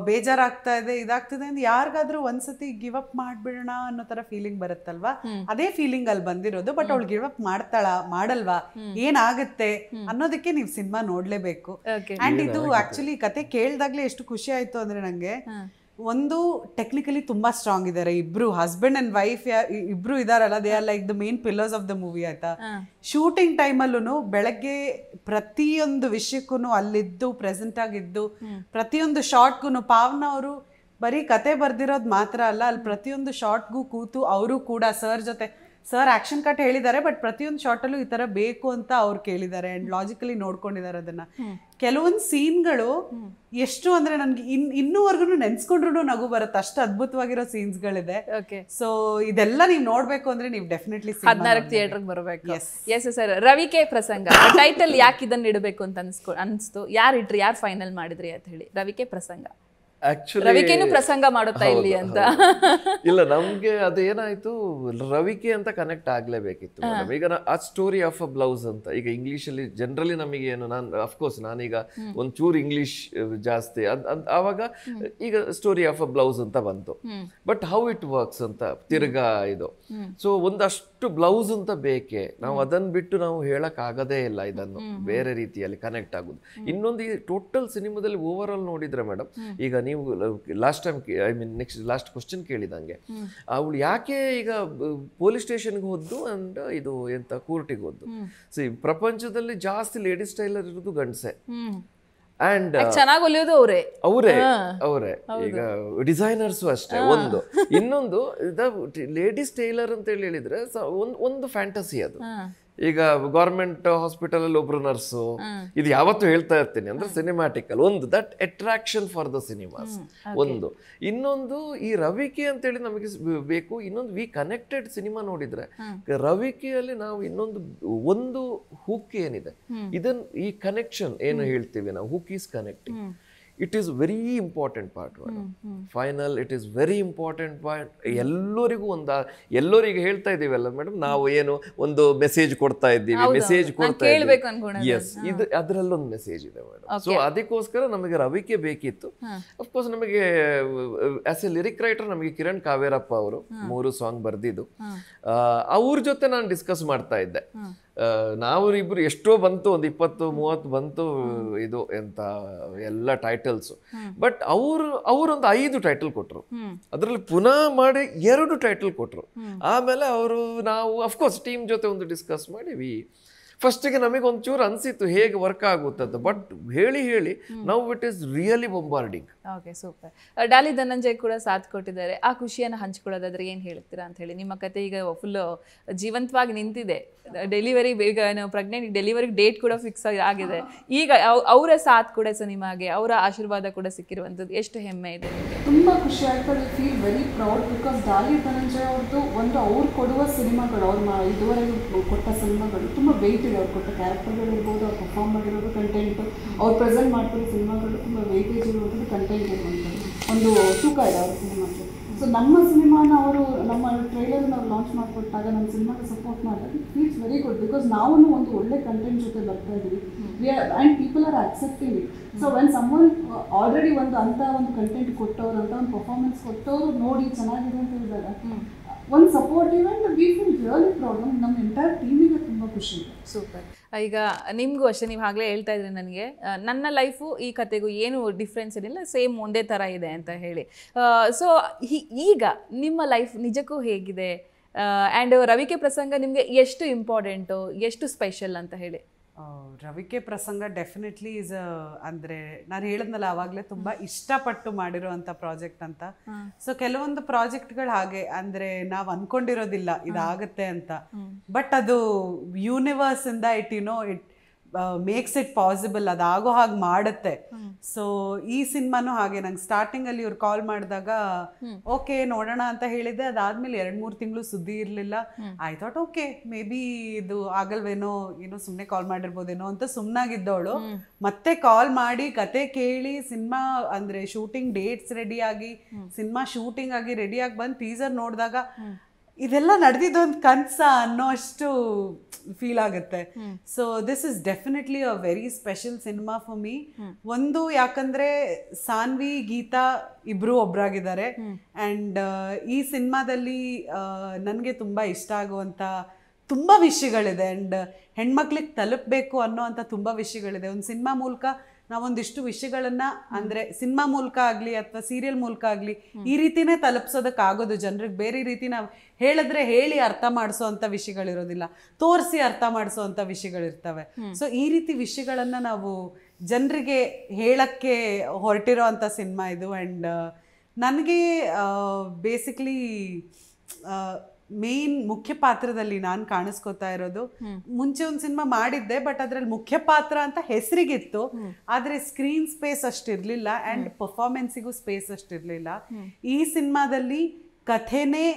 ಬೇಜಾರಾಗ್ತಾ ಇದೆ, ಇದಾಗ್ತಿದೆ ಅಂದ್ರೆ ಯಾರಿಗಾದ್ರೂ ಒಂದ್ಸತಿ ಗಿವ್ ಅಪ್ ಮಾಡ್ಬಿಡೋಣ ಅನ್ನೋ ತರ ಫೀಲಿಂಗ್ ಬರುತ್ತಲ್ವಾ, ಅದೇ ಫೀಲಿಂಗ್ ಅಲ್ಲಿ ಬಂದಿರೋದು. ಬಟ್ ಅವಳು ಗಿವ್ ಅಪ್ ಮಾಡಲ್ವಾ, ಏನಾಗುತ್ತೆ ಅನ್ನೋದಕ್ಕೆ ನೀವು ಸಿನಿಮಾ ನೋಡ್ಲೇಬೇಕು. ಅಂಡ್ ಇದು ಆಕ್ಚುಲಿ ಕತೆ ಕೇಳ್ದಾಗ್ಲೇ ಎಷ್ಟು ಖುಷಿ ಆಯ್ತು ಅಂದ್ರೆ ನಂಗೆ, ಒಂದು ಟೆಕ್ನಿಕಲಿ ತುಂಬಾ ಸ್ಟ್ರಾಂಗ್ ಇದಾರೆ ಇಬ್ರು, ಹಸ್ಬೆಂಡ್ ಅಂಡ್ ವೈಫ್ ಇಬ್ರು ಇದಾರಲ್ಲ, they are like the main pillars of the movie. ಆಯ್ತಾ, ಶೂಟಿಂಗ್ ಟೈಮಲ್ಲೂ ಬೆಳಗ್ಗೆ ಪ್ರತಿಯೊಂದು ವಿಷಯಕ್ಕೂ ಅಲ್ಲಿದ್ದು ಪ್ರೆಸೆಂಟ್ ಆಗಿದ್ದು, ಪ್ರತಿಯೊಂದು ಶಾರ್ಟ್ಗೂ ಪಾವನ ಅವರು ಬರೀ ಕತೆ ಬರ್ದಿರೋದು ಮಾತ್ರ ಅಲ್ಲ, ಅಲ್ಲಿ ಪ್ರತಿಯೊಂದು ಶಾರ್ಟ್ಗೂ ಕೂತು ಅವರು ಕೂಡ ಸರ್ ಜೊತೆ, ಸರ್ ಆಕ್ಷನ್ ಕಟ್ ಹೇಳಿದ್ದಾರೆ ಬಟ್ ಪ್ರತಿಯೊಂದು ಶಾರ್ಟಲ್ಲೂ ಈ ತರ ಬೇಕು ಅಂತ ಅವ್ರು ಕೇಳಿದ್ದಾರೆ ಅಂಡ್ ಲಾಜಿಕಲಿ ನೋಡ್ಕೊಂಡಿದ್ದಾರೆ ಅದನ್ನ. ಕೆಲವೊಂದು ಸೀನ್ಗಳು ಎಷ್ಟು ಅಂದ್ರೆ ನನ್ಗೆ ಇನ್ನೂವರೆಗೂ ನೆನ್ಸ್ಕೊಂಡ್ರು ನಗು ಬರುತ್ತೆ, ಅಷ್ಟು ಅದ್ಭುತವಾಗಿರೋ ಸೀನ್ಸ್ಗಳಿದೆ. ಸೊ ಇದೆಲ್ಲ ನೀವು ನೋಡ್ಬೇಕು ಅಂದ್ರೆ ನೀವು ಡೆಫಿನೆಟ್ಲಿ 14 ಥಿಯೇಟರ್ಗೆ ಬರಬೇಕು. ಎಸ್ ಸರ್, ರವಿಕೆ ಪ್ರಸಂಗ ಟೈಟಲ್ ಯಾಕೆ ಇದನ್ನ ಇಡಬೇಕು ಅಂತ ಅನ್ಸ್ತು? ಯಾರು ಇಟ್ರಿ, ಯಾರು ಫೈನಲ್ ಮಾಡಿದ್ರಿ ಅಂತ ಹೇಳಿ? ರವಿಕೆ ಪ್ರಸಂಗ ರವಿಕೆನು ಪ್ರಸಂಗ ಮಾಡುತ್ತಾ ಇಲ್ಲಿ ಅಂತ ಇಲ್ಲ, ನಮ್ಗೆ ಅದೇನಾಯ್ತು, ರವಿಕೆ ಅಂತ ಕನೆಕ್ಟ್ ಆಗ್ಲೇಬೇಕಿತ್ತು ಮೇಡಮ್. ಈಗ ಆ ಸ್ಟೋರಿ ಆಫ್ ಅ ಬ್ಲೌಸ್ ಅಂತ, ಈಗ ಇಂಗ್ಲಿಷ್ ಅಲ್ಲಿ ಜನರಲಿ ನಮಗೆ ಏನು, ನಾನು ಅಫ್ಕೋರ್ಸ್ ನಾನೀಗ ಒಂಚೂರು ಇಂಗ್ಲಿಷ್ ಜಾಸ್ತಿ ಆವಾಗ ಈಗ ಸ್ಟೋರಿ ಆಫ್ ಅ ಬ್ಲೌಸ್ ಅಂತ ಬಂತು. ಬಟ್ ಹೌ ಇಟ್ ವರ್ಕ್ಸ್ ಅಂತ ತಿರ್ಗಾ ಇದು. ಸೊ ಒಂದಷ್ಟು ಬ್ಲೌಸ್ ಅಂತ ಬೇಕೆ, ನಾವು ಅದನ್ನ ಬಿಟ್ಟು ನಾವು ಹೇಳಕ್ ಆಗದೇ ಇಲ್ಲ ಇದನ್ನು ಬೇರೆ ರೀತಿಯಲ್ಲಿ ಕನೆಕ್ಟ್ ಆಗುದು. ಇನ್ನೊಂದು ಈ ಟೋಟಲ್ ಸಿನಿಮಾದಲ್ಲಿ ಓವರ್ ಆಲ್ ನೋಡಿದ್ರೆ ಮೇಡಮ್, ಈಗ ನೀವು last time next last question ಕೇಳಿದಂಗೆ, ಅವಳು ಯಾಕೆ ಈಗ ಪೊಲೀಸ್ ಸ್ಟೇಷನ್ಗೆ ಹೋದ್ದು ಅಂಡ್ ಇದು ಎಂತ ಕೋರ್ಟಿಗೆ ಹೋದ್ದು. ಸಿ ಪ್ರಪಂಚದಲ್ಲಿ ಜಾಸ್ತಿ ಲೇಡೀಸ್ ಟೈಲರ್ ಇರೋದು ಗಂಡಸೆ, ಅಂಡ್ ಚೆನ್ನಾಗಿ ಹೊಲಿಯೋದು ಅವರೇ ಈಗ ಡಿಸೈನರ್ಸು ಅಷ್ಟೇ. ಒಂದು ಇನ್ನೊಂದು ಲೇಡೀಸ್ ಟೈಲರ್ ಅಂತ ಹೇಳಿದ್ರೆ ಒಂದು ಫ್ಯಾಂಟಸಿ ಅದು. ಈಗ ಗೌರ್ಮೆಂಟ್ ಹಾಸ್ಪಿಟಲ್ ಅಲ್ಲಿ ಒಬ್ರು ನರ್ಸು, ಇದು ಯಾವತ್ತು ಹೇಳ್ತಾ ಇರ್ತೀನಿ ಅಂದ್ರೆ ಸಿನಿಮ್ಯಾಟಿಕಲ್ ಒಂದು that attraction for the cinemas ಒಂದು. ಇನ್ನೊಂದು ಈ ರವಿಕೆ ಅಂತೇಳಿ ನಮಗೆ ಬೇಕು. ಇನ್ನೊಂದು ವಿ ಕನೆಕ್ಟೆಡ್ ಸಿನಿಮಾ ನೋಡಿದ್ರೆ ರವಿಕೆಯಲ್ಲಿ ನಾವು ಒಂದು ಹುಕ್ ಏನಿದೆ, ಇದನ್ನ ಈ ಕನೆಕ್ಷನ್ ಏನು ಹೇಳ್ತೀವಿ ನಾವು, hook is connecting. It is very important part madam. Final it is very important part. ಎಲ್ಲರಿಗೂ ಎಲ್ಲರಿಗೆ ಹೇಳ್ತಾ ಇದೀವಲ್ಲ ಮೇಡಮ್, ನಾವು ಏನು ಒಂದು ಮೆಸೇಜ್ ಕೊಡ್ತಾ ಇದ್ದೀವಿ, ಮೆಸೇಜ್ ಕೊಡ್ತಾ ಇದ್ದೀವಿ. ಎಸ್, ಇದು ಅದರಲ್ಲೊಂದು ಮೆಸೇಜ್ ಇದೆ ಮೇಡಮ್. ಸೊ ಅದಕ್ಕೋಸ್ಕರ ನಮಗೆ ರವಿಕೆ ಬೇಕಿತ್ತು. ಅಫ್ಕೋರ್ಸ್ ನಮಗೆ ಆಸ್ ಎ ಲಿರಿಕ್ ರೈಟರ್ ನಮಗೆ ಕಿರಣ್ ಕಾವೇರಪ್ಪ ಅವರು 3 ಸಾಂಗ್ ಬರ್ದಿದ್ದು, ಅವ್ರ ಜೊತೆ ನಾನು ಡಿಸ್ಕಸ್ ಮಾಡ್ತಾ ಇದ್ದೆ. ನಾವು ಇಬ್ರು ಎಷ್ಟೋ ಬಂತು, ಒಂದು 20-30 ಬಂತು ಇದು ಎಂತ ಎಲ್ಲ ಟೈಟಲ್ಸ್. ಬಟ್ ಅವರೊಂದು 5 ಟೈಟಲ್ ಕೊಟ್ರು, ಅದರಲ್ಲಿ ಪುನಃ ಮಾಡಿ 2 ಟೈಟಲ್ ಕೊಟ್ರು. ಆಮೇಲೆ ನಾವು ಅಫ್ಕೋರ್ಸ್ ಟೀಮ್ ಜೊತೆ ಒಂದು ಡಿಸ್ಕಸ್ ಮಾಡಿವಿ. ಫಸ್ಟಿಗೆ ನಮಗೆ ಒಂಚೂರು ಅನಿಸಿತ್ತು ಹೇಗೆ ವರ್ಕ್ ಆಗುತ್ತಂತ, ಬಟ್ ಹೇಳಿ ನಾವು it is really bombarding. Okay, super. Daali Dhananjay ಕೂಡ ಸಾಥ್ ಕೊಟ್ಟಿದ್ದಾರೆ. ಆ ಖುಷಿಯನ್ನು ಹಂಚ್ಕೊಳ್ಳೋದಾದ್ರೆ ಏನು ಹೇಳ್ತೀರಾ ಅಂತ ಹೇಳಿ? ನಿಮ್ಮ ಕತೆ ಈಗ ಫುಲ್ ಜೀವಂತವಾಗಿ ನಿಂತಿದೆ. ಡೆಲಿವರಿ ಈಗ ಪ್ರೆಗ್ನೆಂಟ್, ಡೆಲಿವರಿ ಡೇಟ್ ಕೂಡ ಫಿಕ್ಸ್ ಆಗಿದೆ. ಈಗ ಅವರ ಸಾಥ್ ಕೂಡ ನಿಮಗೆ, ಅವರ ಆಶೀರ್ವಾದ ಕೂಡ ಸಿಕ್ಕಿರುವಂಥದ್ದು ಎಷ್ಟು ಹೆಮ್ಮೆ ಇದೆ ನಿಮಗೆ? ತುಂಬ ಖುಷಿ ಆಯ್ತು. I feel very proud because Daali Dhananjay ಅವ್ರದ್ದು ಒಂದು ಅವ್ರು ಕೊಡುವ ಸಿನಿಮಾಗಳು, ಅವ್ರು ಇದುವರೆಗೂ ಕೊಟ್ಟ ಸಿನಿಮಾಗಳು ತುಂಬ ವೆಯ್ಟ್ ಇದೆ. ಅವ್ರು ಕೊಟ್ಟ ಕ್ಯಾರೆಕ್ಟರ್ಗಳಿರ್ಬೋದು, ಅವ್ರು ಪರ್ಫಾರ್ಮ್ ಮಾಡಿರೋದು ಕಂಟೆಂಟು, ಅವ್ರು ಪ್ರೆಸೆಂಟ್ ಮಾಡ್ತಿರೋ ಸಿನಿಮಾಗಳು ತುಂಬ ವೆಯ್ಟೇಜ್ ಇರುವಂಥದ್ದು, ಕಂಟೆಂಟ್ ಇರುವಂಥದ್ದು ಒಂದು ತೂಕ ಇದೆ ಅವ್ರ ಸಿನಿಮಾಕ್ಕೆ. ಸೊ ನಮ್ಮ ಸಿನಿಮಾನ ಅವರು ನಮ್ಮ ಟ್ರೈಲರ್ ನಾವು ಲಾಂಚ್ ಮಾಡಿಕೊಟ್ಟಾಗ ನಮ್ಮ ಸಿನಿಮಾಗೆ ಸಪೋರ್ಟ್ ಮಾಡಿದಾಗ it feels very good because ನಾವು ಒಂದು ಒಳ್ಳೆ ಕಂಟೆಂಟ್ ಜೊತೆ ಬರ್ತಾ ಇದ್ದೀವಿ. And people are accepting it. So when summon already ಅಂಥ ಒಂದು ಕಂಟೆಂಟ್ ಕೊಟ್ಟವ್ರು, ಅಂತ ಒಂದು ಪರ್ಫಾರ್ಮೆನ್ಸ್ ಕೊಟ್ಟವರು ನೋಡಿ ಚೆನ್ನಾಗಿದೆ ಅಂತ ಹೇಳಿದಾಗ ಒಂದು supportive and we feel really proud. ನಮ್ಮ ಎಂಟೈರ್ ಟೀಮಿಗೆ ತುಂಬ ಖುಷಿ ಇದೆ. ಸೂಪರ್. ಈಗ ನಿಮಗೂ ಅಷ್ಟೇ, ನೀವು ಆಗಲೇ ಹೇಳ್ತಾ ಇದ್ರಿ ನನಗೆ ನನ್ನ ಲೈಫು ಈ ಕತೆಗೂ ಏನು ಡಿಫ್ರೆನ್ಸ್ ಏನಿಲ್ಲ, ಸೇಮ್ ಒಂದೇ ಥರ ಇದೆ ಅಂತ ಹೇಳಿ. ಸೊ ಈಗ ನಿಮ್ಮ ಲೈಫ್ ನಿಜಕ್ಕೂ ಹೇಗಿದೆ? ಆ್ಯಂಡ್ ರವಿಕೆ ಪ್ರಸಂಗ ನಿಮಗೆ ಎಷ್ಟು ಇಂಪಾರ್ಟೆಂಟು, ಎಷ್ಟು ಸ್ಪೆಷಲ್ ಅಂತ ಹೇಳಿ? ರವಿಕೆ ಪ್ರಸಂಗ ಡೆಫಿನೆಟ್ಲಿ ಈಸ್ ಅಂದರೆ ನಾನು ಹೇಳಿದ್ನಲ್ಲ ಆವಾಗಲೇ ತುಂಬ ಇಷ್ಟಪಟ್ಟು ಮಾಡಿರೋವಂಥ ಪ್ರಾಜೆಕ್ಟ್ ಅಂತ. ಸೊ ಕೆಲವೊಂದು ಪ್ರಾಜೆಕ್ಟ್ಗಳು ಹಾಗೆ ಅಂದರೆ ನಾವು ಅಂದ್ಕೊಂಡಿರೋದಿಲ್ಲ ಇದಾಗುತ್ತೆ ಅಂತ, ಬಟ್ ಅದು ಯೂನಿವರ್ಸಿಂದ ಇಟ್ ಮೇಕ್ಸ್ ಇಟ್ ಪಾಸಿಬಲ್, ಅದಾಗೋ ಹಾಗೆ ಮಾಡುತ್ತೆ. ಸೊ ಈ ಸಿನಿಮಾನು ಹಾಗೆ. ನಂಗೆ ಸ್ಟಾರ್ಟಿಂಗಲ್ಲಿ ಇವ್ರು ಕಾಲ್ ಮಾಡಿದಾಗ ಓಕೆ ನೋಡೋಣ ಅಂತ ಹೇಳಿದೆ. ಅದಾದ್ಮೇಲೆ 2-3 ತಿಂಗಳು ಸುದ್ದಿ ಇರಲಿಲ್ಲ. I thought okay may be ಇದು ಆಗಲ್ವೇನೋ, ಏನೋ ಸುಮ್ಮನೆ ಕಾಲ್ ಮಾಡಿರ್ಬೋದೇನೋ ಅಂತ ಸುಮ್ಮನಾಗಿದ್ದವಳು. ಮತ್ತೆ ಕಾಲ್ ಮಾಡಿ ಕತೆ ಕೇಳಿ, ಸಿನಿಮಾ ಅಂದರೆ ಶೂಟಿಂಗ್ ಡೇಟ್ಸ್ ರೆಡಿಯಾಗಿ, ಸಿನಿಮಾ ಶೂಟಿಂಗ್ ಆಗಿ ರೆಡಿಯಾಗಿ ಬಂದು ಟೀಸರ್ ನೋಡಿದಾಗ ಇದೆಲ್ಲ ನಡೆದಿದ್ದೊಂದು ಕನ್ಸ ಅನ್ನೋ ಅಷ್ಟು ಫೀಲ್ ಆಗುತ್ತೆ. So this is definitely a very special cinema for me. ಒಂದು ಯಾಕಂದ್ರೆ ಸಾನ್ವಿ, ಗೀತಾ ಇಬ್ರು ಒಬ್ರಾಗಿದ್ದಾರೆ. ಆ್ಯಂಡ್ ಈ ಸಿನಿಮಾದಲ್ಲಿ ನನಗೆ ತುಂಬ ಇಷ್ಟ ಆಗುವಂಥ ತುಂಬ ವಿಷಯಗಳಿದೆ. ಆ್ಯಂಡ್ ಹೆಣ್ಮಕ್ಳಿಗೆ ತಲುಪಬೇಕು ಅನ್ನೋ ಅಂಥ ತುಂಬ ವಿಷಯಗಳಿದೆ. ಒಂದು ಸಿನಿಮಾ ಮೂಲಕ ನಾವೊಂದಿಷ್ಟು ವಿಷಯಗಳನ್ನು ಅಂದರೆ ಸಿನಿಮಾ ಮೂಲಕ ಆಗಲಿ ಅಥವಾ ಸೀರಿಯಲ್ ಮೂಲಕ ಆಗಲಿ ಈ ರೀತಿನೇ ತಲುಪಿಸೋದಕ್ಕಾಗೋದು ಜನರಿಗೆ. ಬೇರೆ ರೀತಿ ನಾವು ಹೇಳಿದ್ರೆ ಹೇಳಿ ಅರ್ಥ ಮಾಡಿಸೋ ಅಂಥ ವಿಷಯಗಳಿರೋದಿಲ್ಲ, ತೋರಿಸಿ ಅರ್ಥ ಮಾಡಿಸೋ ಅಂಥ ವಿಷಯಗಳಿರ್ತವೆ. ಸೊ ಈ ರೀತಿ ವಿಷಯಗಳನ್ನು ನಾವು ಜನರಿಗೆ ಹೇಳಕ್ಕೆ ಹೊರಟಿರೋ ಅಂಥ ಸಿನಿಮಾ ಇದು. ಆ್ಯಂಡ್ ನನಗೆ ಬೇಸಿಕ್ಲಿ ಮೇನ್ ಮುಖ್ಯ ಪಾತ್ರದಲ್ಲಿ ನಾನು ಕಾಣಿಸ್ಕೊತಾ ಇರೋದು. ಮುಂಚೆ ಒಂದು ಸಿನಿಮಾ ಮಾಡಿದ್ದೆ, ಬಟ್ ಅದ್ರಲ್ಲಿ ಮುಖ್ಯ ಪಾತ್ರ ಅಂತ ಹೆಸರಿಗಿತ್ತು, ಆದ್ರೆ ಸ್ಕ್ರೀನ್ ಸ್ಪೇಸ್ ಅಷ್ಟಿರ್ಲಿಲ್ಲ ಆ್ಯಂಡ್ ಪರ್ಫಾರ್ಮೆನ್ಸಿಗೂ ಸ್ಪೇಸ್ ಅಷ್ಟಿರ್ಲಿಲ್ಲ. ಈ ಸಿನಿಮಾದಲ್ಲಿ ಕಥೆನೇ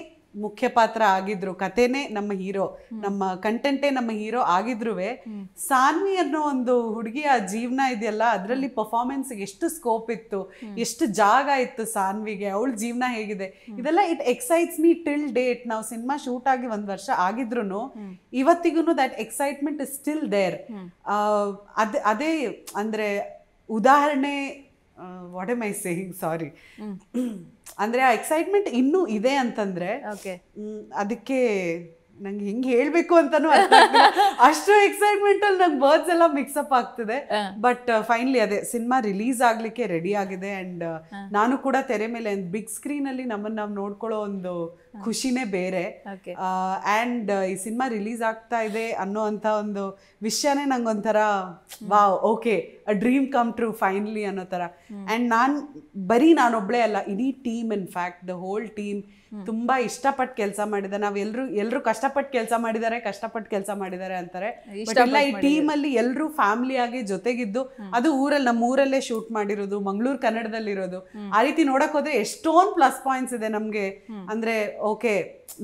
ಮುಖ್ಯ ಪಾತ್ರ ಆಗಿದ್ರು, ಕಥೆನೇ ನಮ್ಮ ಹೀರೋ, ನಮ್ಮ ಕಂಟೆಂಟೇ ನಮ್ಮ ಹೀರೋ ಆಗಿದ್ರು ಸಾನ್ವಿ ಅನ್ನೋ ಒಂದು ಹುಡುಗಿಯ ಜೀವನ ಇದೆಯಲ್ಲ, ಅದರಲ್ಲಿ ಪರ್ಫಾರ್ಮೆನ್ಸ್ಗೆ ಎಷ್ಟು ಸ್ಕೋಪ್ ಇತ್ತು, ಎಷ್ಟು ಜಾಗ ಇತ್ತು ಸಾನ್ವಿಗೆ, ಅವಳ ಜೀವನ ಹೇಗಿದೆ, ಇದೆಲ್ಲ it excites me till date. ನಾವು ಸಿನಿಮಾ ಶೂಟ್ ಆಗಿ 1 ವರ್ಷ ಆಗಿದ್ರು ಇವತ್ತಿಗೂ that excitement is still there. ಅದೇ ಅಂದ್ರೆ ಉದಾಹರಣೆ, what am I saying, sorry, ಅಂದ್ರೆ ಆ ಎಕ್ಸೈಟ್ಮೆಂಟ್ ಇನ್ನೂ ಇದೆ ಅಂತಂದ್ರೆ ಅದಕ್ಕೆ ನಂಗೆ ಹೆಂಗೆ ಹೇಳ್ಬೇಕು ಅಂತಾನು ಅಷ್ಟು ಎಕ್ಸೈಟ್ಮೆಂಟ್ ಅಲ್ಲಿ ನಂಗೆ ವರ್ಡ್ಸ್ ಎಲ್ಲ ಮಿಕ್ಸಪ್ ಆಗ್ತಿದೆ. ಬಟ್ ಫೈನಲಿ ಅದೇ ಸಿನಿಮಾ ರಿಲೀಸ್ ಆಗ್ಲಿಕ್ಕೆ ರೆಡಿ ಆಗಿದೆ. ಅಂಡ್ ನಾನು ಕೂಡ ತೆರೆ ಮೇಲೆ ಬಿಗ್ ಸ್ಕ್ರೀನ್ ಅಲ್ಲಿ ನಮ್ಮನ್ನ ನಾವು ನೋಡ್ಕೊಳ್ಳೋ ಒಂದು ಖುಷಿನೇ ಬೇರೆ. ಅಂಡ್ ಈ ಸಿನಿಮಾ ರಿಲೀಸ್ ಆಗ್ತಾ ಇದೆ ಅನ್ನೋ ಅಂತ ಒಂದು ವಿಷಯನೇ ನಂಗೊಂಥರ wow, okay, a dream come true finally ಅನ್ನೋ ಥರ. ಅಂಡ್ ನಾನೊಬ್ಳೇ ಅಲ್ಲ, ಇಡೀ team, in fact the whole team ತುಂಬಾ ಇಷ್ಟಪಟ್ಟು ಕೆಲಸ ಮಾಡಿದ. ಎಲ್ರು ಕಷ್ಟಪಟ್ಟು ಕೆಲಸ ಮಾಡಿದ್ದಾರೆ ಅಂತಾರೆ. ಬಟ್ ಇಲ್ಲ, ಈ ಟೀಮ್ ಅಲ್ಲಿ ಎಲ್ರು ಫ್ಯಾಮಿಲಿ ಆಗಿ ಜೊತೆಗಿದ್ದು, ಅದು ನಮ್ಮ ಊರಲ್ಲೇ ಶೂಟ್ ಮಾಡಿರೋದು, ಮಂಗಳೂರು ಕನ್ನಡದಲ್ಲಿರೋದು. ಆ ರೀತಿ ನೋಡಕ್ ಹೋದ್ರೆ ಎಷ್ಟೊಂದು ಪ್ಲಸ್ ಪಾಯಿಂಟ್ಸ್ ಇದೆ ನಮ್ಗೆ. ಅಂದ್ರೆ ಓಕೆ,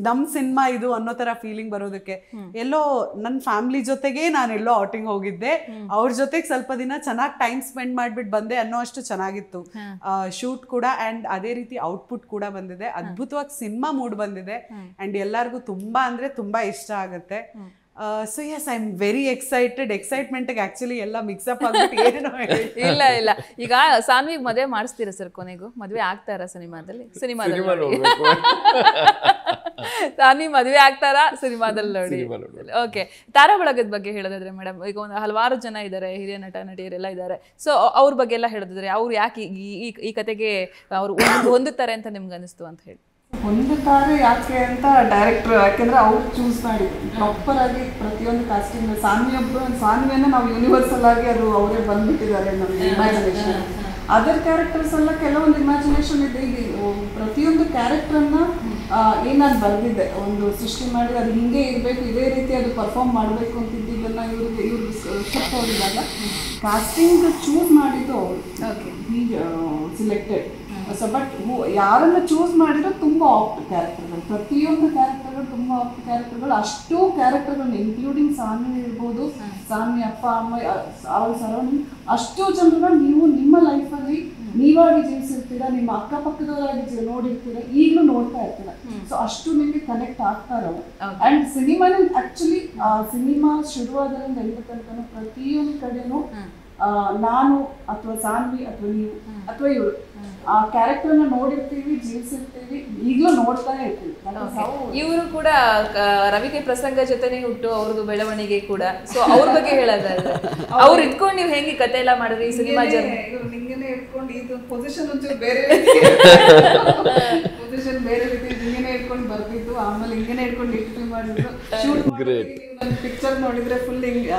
ನಮ್ ಸಿನಿಮಾ ಇದು ಅನ್ನೋ ತರ ಫೀಲಿಂಗ್ ಬರೋದಕ್ಕೆ. ಎಲ್ಲೋ ನನ್ನ ಫ್ಯಾಮಿಲಿ ಜೊತೆಗೆ ನಾನೆಲ್ಲೋ ಔಟಿಂಗ್ ಹೋಗಿದ್ದೆ, ಅವ್ರ ಜೊತೆಗೆ ಸ್ವಲ್ಪ ದಿನ ಚೆನ್ನಾಗಿ ಟೈಮ್ ಸ್ಪೆಂಡ್ ಮಾಡ್ಬಿಟ್ಟು ಬಂದೆ ಅನ್ನೋ ಅಷ್ಟು ಚೆನ್ನಾಗಿತ್ತು ಶೂಟ್ ಕೂಡ. ಅಂಡ್ ಅದೇ ರೀತಿ ಔಟ್ಪುಟ್ ಕೂಡ ಬಂದಿದೆ, ಅದ್ಭುತವಾಗಿ ಸಿನಿಮಾ ಮೂಡ್ ಬಂದಿದೆ. ಅಂಡ್ ಎಲ್ಲರಿಗೂ ತುಂಬಾ ಅಂದ್ರೆ ತುಂಬಾ ಇಷ್ಟ ಆಗುತ್ತೆ. So yes, I am very excited. ಎಕ್ಸೈಟ್ಮೆಂಟ್ಗೆ ಆಕ್ಚುಲಿ ಎಲ್ಲ ಮಿಕ್ಸಪ್ ಆಗ್ಬಿಟ್ಟು ಏನೋ ಇಲ್ಲ ಈಗ ಸಾನ್ವಿಗ್ ಮದುವೆ ಮಾಡಿಸ್ತೀರಾ ಸರ್? ಕೊನೆಗೂ ಮದುವೆ ಆಗ್ತಾರಾ ಸಿನಿಮಾದಲ್ಲಿ? ಸಾನ್ವಿ ಮದುವೆ ಆಗ್ತಾರಾ ಸಿನಿಮಾದಲ್ಲಿ ನೋಡಿ. ಓಕೆ, ತಾರಾ ಬಳಗದ ಬಗ್ಗೆ ಹೇಳೋದಾದ್ರೆ ಮೇಡಮ್, ಈಗ ಒಂದು ಹಲವಾರು ಜನ ಇದ್ದಾರೆ, ಹಿರಿಯ ನಟ ನಟಿಯರೆಲ್ಲ ಇದ್ದಾರೆ. ಸೊ ಅವ್ರ ಬಗ್ಗೆ ಎಲ್ಲ ಹೇಳೋದಾದ್ರೆ ಅವ್ರು ಯಾಕೆ ಈ ಕತೆಗೆ ಅವ್ರು ಹೊಂದುತ್ತಾರೆ ಅಂತ ನಿಮ್ಗೆ ಅನಿಸ್ತು ಅಂತ ಹೇಳಿ? ಹೊಂದುತ್ತಾರೆ ಯಾಕೆ ಅಂತ ಡೈರೆಕ್ಟರ್, ಯಾಕೆಂದ್ರೆ ಅವ್ರು ಚೂಸ್ ಮಾಡಿದ್ರು ಪ್ರಾಪರ್ ಆಗಿ ಪ್ರತಿಯೊಂದು ಕಾಸ್ಟಿಂಗ್. ಸಾನ್ವಿಯನ್ನ ನಾವು ಯೂನಿವರ್ಸಲ್ ಆಗಿ ಅದು ಅವರೇ ಬಂದ್ಬಿಟ್ಟಿದ್ದಾರೆ ನಮ್ಗೆ ಇಮ್ಯಾಜಿನೇಷನ್. ಅದರ್ ಕ್ಯಾರೆಕ್ಟರ್ಸ್ ಎಲ್ಲ ಕೆಲವೊಂದು ಇಮ್ಯಾಜಿನೇಷನ್ ಇದೆ. ಪ್ರತಿಯೊಂದು ಕ್ಯಾರೆಕ್ಟರ್ನ ನಾನು ಬರೆದಿದ್ದೆ, ಒಂದು ಸೃಷ್ಟಿ ಮಾಡಿ ಅದು ಹಿಂಗೆ ಇರಬೇಕು, ಇದೇ ರೀತಿ ಅದು ಪರ್ಫಾರ್ಮ್ ಮಾಡಬೇಕು ಅಂತಿದ್ದನ್ನ ಇವ್ರು ಸ್ಟೆಪ್ ಹೋಗಿದಾಗ ಕಾಸ್ಟಿಂಗ್ ಚೂಸ್ ಮಾಡಿದ್ದು ಅವರು. ಓಕೆ, ಹೀಗೆ ಸಿಲೆಕ್ಟೆಡ್. ಸೊ ಬಟ್ ಯಾರನ್ನು ಚೂಸ್ ಮಾಡಿದ್ರು ತುಂಬ ಆಪ್ಟ್ ಕ್ಯಾರೆಕ್ಟರ್ಗಳು, ಪ್ರತಿಯೊಂದು ಕ್ಯಾರೆಕ್ಟರ್ಗಳು ತುಂಬ ಆಪ್ಟ್ ಕ್ಯಾರೆಕ್ಟರ್ಗಳು. ಅಷ್ಟು ಕ್ಯಾರೆಕ್ಟರ್ಗಳನ್ನ ಇನ್ಕ್ಲೂಡಿಂಗ್ ಸಾನ್ವಿ ಇರ್ಬೋದು, ಸಾನ್ವಿ ಅಪ್ಪ ಅಮ್ಮ, ಅವ್ರ ಸರೌಂಡಿಂಗ್, ಅಷ್ಟು ಜನರನ್ನ ನೀವು ನಿಮ್ಮ ಲೈಫಲ್ಲಿ ನೀವಾಗಿ ಜೀವಿಸಿರ್ತೀರ, ನಿಮ್ಮ ಅಕ್ಕಪಕ್ಕದವರಾಗಿ ನೋಡಿರ್ತೀರ, ಈಗಲೂ ನೋಡ್ತಾ ಇರ್ತೀರ. ಸೊ ಅಷ್ಟು ನಿಮಗೆ ಕನೆಕ್ಟ್ ಆಗ್ತಾರ. ಅಂಡ್ ಸಿನಿಮಾನ ಆಕ್ಚುಲಿ ಸಿನಿಮಾ ಶುರುವಾದ್ರಿಂದ ಎಲ್ಲ ತನಕ ಪ್ರತಿಯೊಂದು ಕಡೆನೂ ನಾನು ಅಥವಾ ಸಾನ್ವಿ ಅಥವಾ ನೀವು ಅಥವಾ ಇವರು ಆ ಕ್ಯಾರೆಕ್ಟರ್ನ ನೋಡಿರ್ತೀವಿ, ಜೀವಿಸಿರ್ತೀವಿ, ಈಗಲೂ ನೋಡ್ತಾ ಇರ್ತೀವಿ. ಇವರು ಕೂಡ ರವಿಕೆ ಪ್ರಸಂಗ ಜೊತೆನೆ ಹುಟ್ಟು ಅವ್ರದ್ದು ಬೆಳವಣಿಗೆ ಕೂಡ. ಸೊ ಅವ್ರ ಬಗ್ಗೆ ಹೇಳೋದಾದ್ರೆ ಅವ್ರು ಇಟ್ಕೊಂಡು ನೀವು ಹೆಂಗೆ ಕತೆ ಎಲ್ಲ ಮಾಡಿದ್ರಿ ಈ ಸಿನಿಮಾ ಜರ್ನಿ? ನಿಂಗೇನೆ ಇಟ್ಕೊಂಡು ಇದು ಪೊಸಿಷನ್ ಒಂಚೂರು ಬೇರೆ ಪೊಸಿಷನ್ ಬೇರೆ ರೀತಿ ಹಿಂಗೇನೆ ಇಟ್ಕೊಂಡು ಬರ್ತಿದ್ದು, ಆಮೇಲೆ ಹಿಂಗೇನೆ ಇಟ್ಕೊಂಡು ಇಂಟರ್ವ್ಯೂ ಮಾಡಿದ್ರು. ಶೂಟ್ ನನ್ನ ಪಿಕ್ಚರ್ ನೋಡಿದ್ರೆ ಫುಲ್ ಹಿಂಗೆ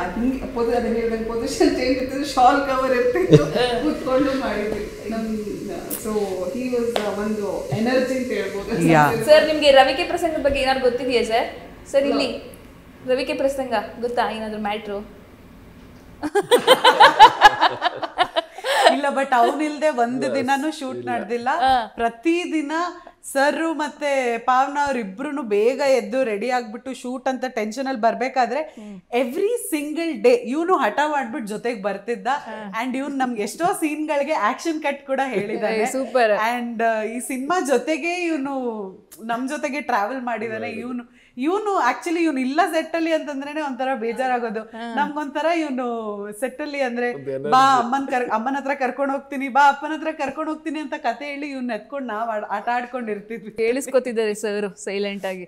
ಅದೇ ಪೊಸಿಷನ್ ಚೇಂಜ್ ಇರ್ತಿದ್ರು, ಶಾಲ್ ಕವರ್ ಇರ್ತಿತ್ತು, ಕೂತ್ಕೊಂಡು ಮಾಡಿದ್ವಿ. ಸೊ ಹಿ ವಾಸ್ ಒಂದು ಎನರ್ಜಿ ಅಂತ ಹೇಳ್ಬೋದು. ಸರ್, ನಿಮ್ಗೆ ರವಿಕೆ ಪ್ರಸಂಗದ ಬಗ್ಗೆ ಏನಾದ್ರು ಗೊತ್ತಿದೆಯಾ ಸರ್? ಸರ್, ಇಲ್ಲಿ ರವಿಕೆ ಪ್ರಸಂಗ ಗೊತ್ತಾ ಏನಾದ್ರು ಮ್ಯಾಟ್ರು? ಇಲ್ಲ, ಬಟ್ ಅವನಿಲ್ದೆ ಒಂದು ದಿನಾನು ಶೂಟ್ ನಡೆದಿಲ್ಲ. ಪ್ರತಿದಿನ ಸರ್ ಮತ್ತೆ ಪಾವನ ಅವ್ರಿಬ್ರು ಬೇಗ ಎದ್ದು ರೆಡಿ ಆಗ್ಬಿಟ್ಟು ಶೂಟ್ ಅಂತ ಟೆನ್ಷನ್ ಅಲ್ಲಿ ಬರ್ಬೇಕಾದ್ರೆ ಎವ್ರಿ ಸಿಂಗಲ್ ಡೇ ಇವನು ಹಠ ಮಾಡ್ಬಿಟ್ಟು ಜೊತೆಗೆ ಬರ್ತಿದ್ದ. ಅಂಡ್ ಇವ್ನು ನಮ್ಗೆ ಎಷ್ಟೋ ಸೀನ್ ಗಳಿಗೆ ಆಕ್ಷನ್ ಕಟ್ ಕೂಡ ಹೇಳಿದಾನೆ. ಸೂಪರ್. ಅಂಡ್ ಈ ಸಿನಿಮಾ ಜೊತೆಗೆ ಇವನು ನಮ್ ಜೊತೆಗೆ ಟ್ರಾವೆಲ್ ಮಾಡಿದಾನೆ. ಇವನು ಆಕ್ಚುಲಿ ಇವನು ಇಲ್ಲ ಸೆಟ್ ಅಲ್ಲಿ ಅಂತಂದ್ರೇನೆ ಒಂಥರ ಬೇಜಾರಾಗೋದು. ನಮ್ಗೊಂಥರ ಇವನು ಸೆಟ್ ಅಲ್ಲಿ ಅಂದ್ರೆ ಬಾ ಅಮ್ಮನ ಹತ್ರ ಕರ್ಕೊಂಡು ಹೋಗ್ತೀನಿ, ಬಾ ಅಪ್ಪನ ಹತ್ರ ಕರ್ಕೊಂಡು ಹೋಗ್ತೀನಿ ಅಂತ ಕತೆ ಹೇಳಿ ಇವ್ನ ಎತ್ಕೊಂಡು ನಾವ್ ಆಟ ಆಡ್ಕೊಂಡಿರ್ತಿದ್ವಿ. ಕೇಳಿಸ್ಕೊತಿದ್ದಾರೆ ಸರ್ ಸೈಲೆಂಟ್ ಆಗಿ.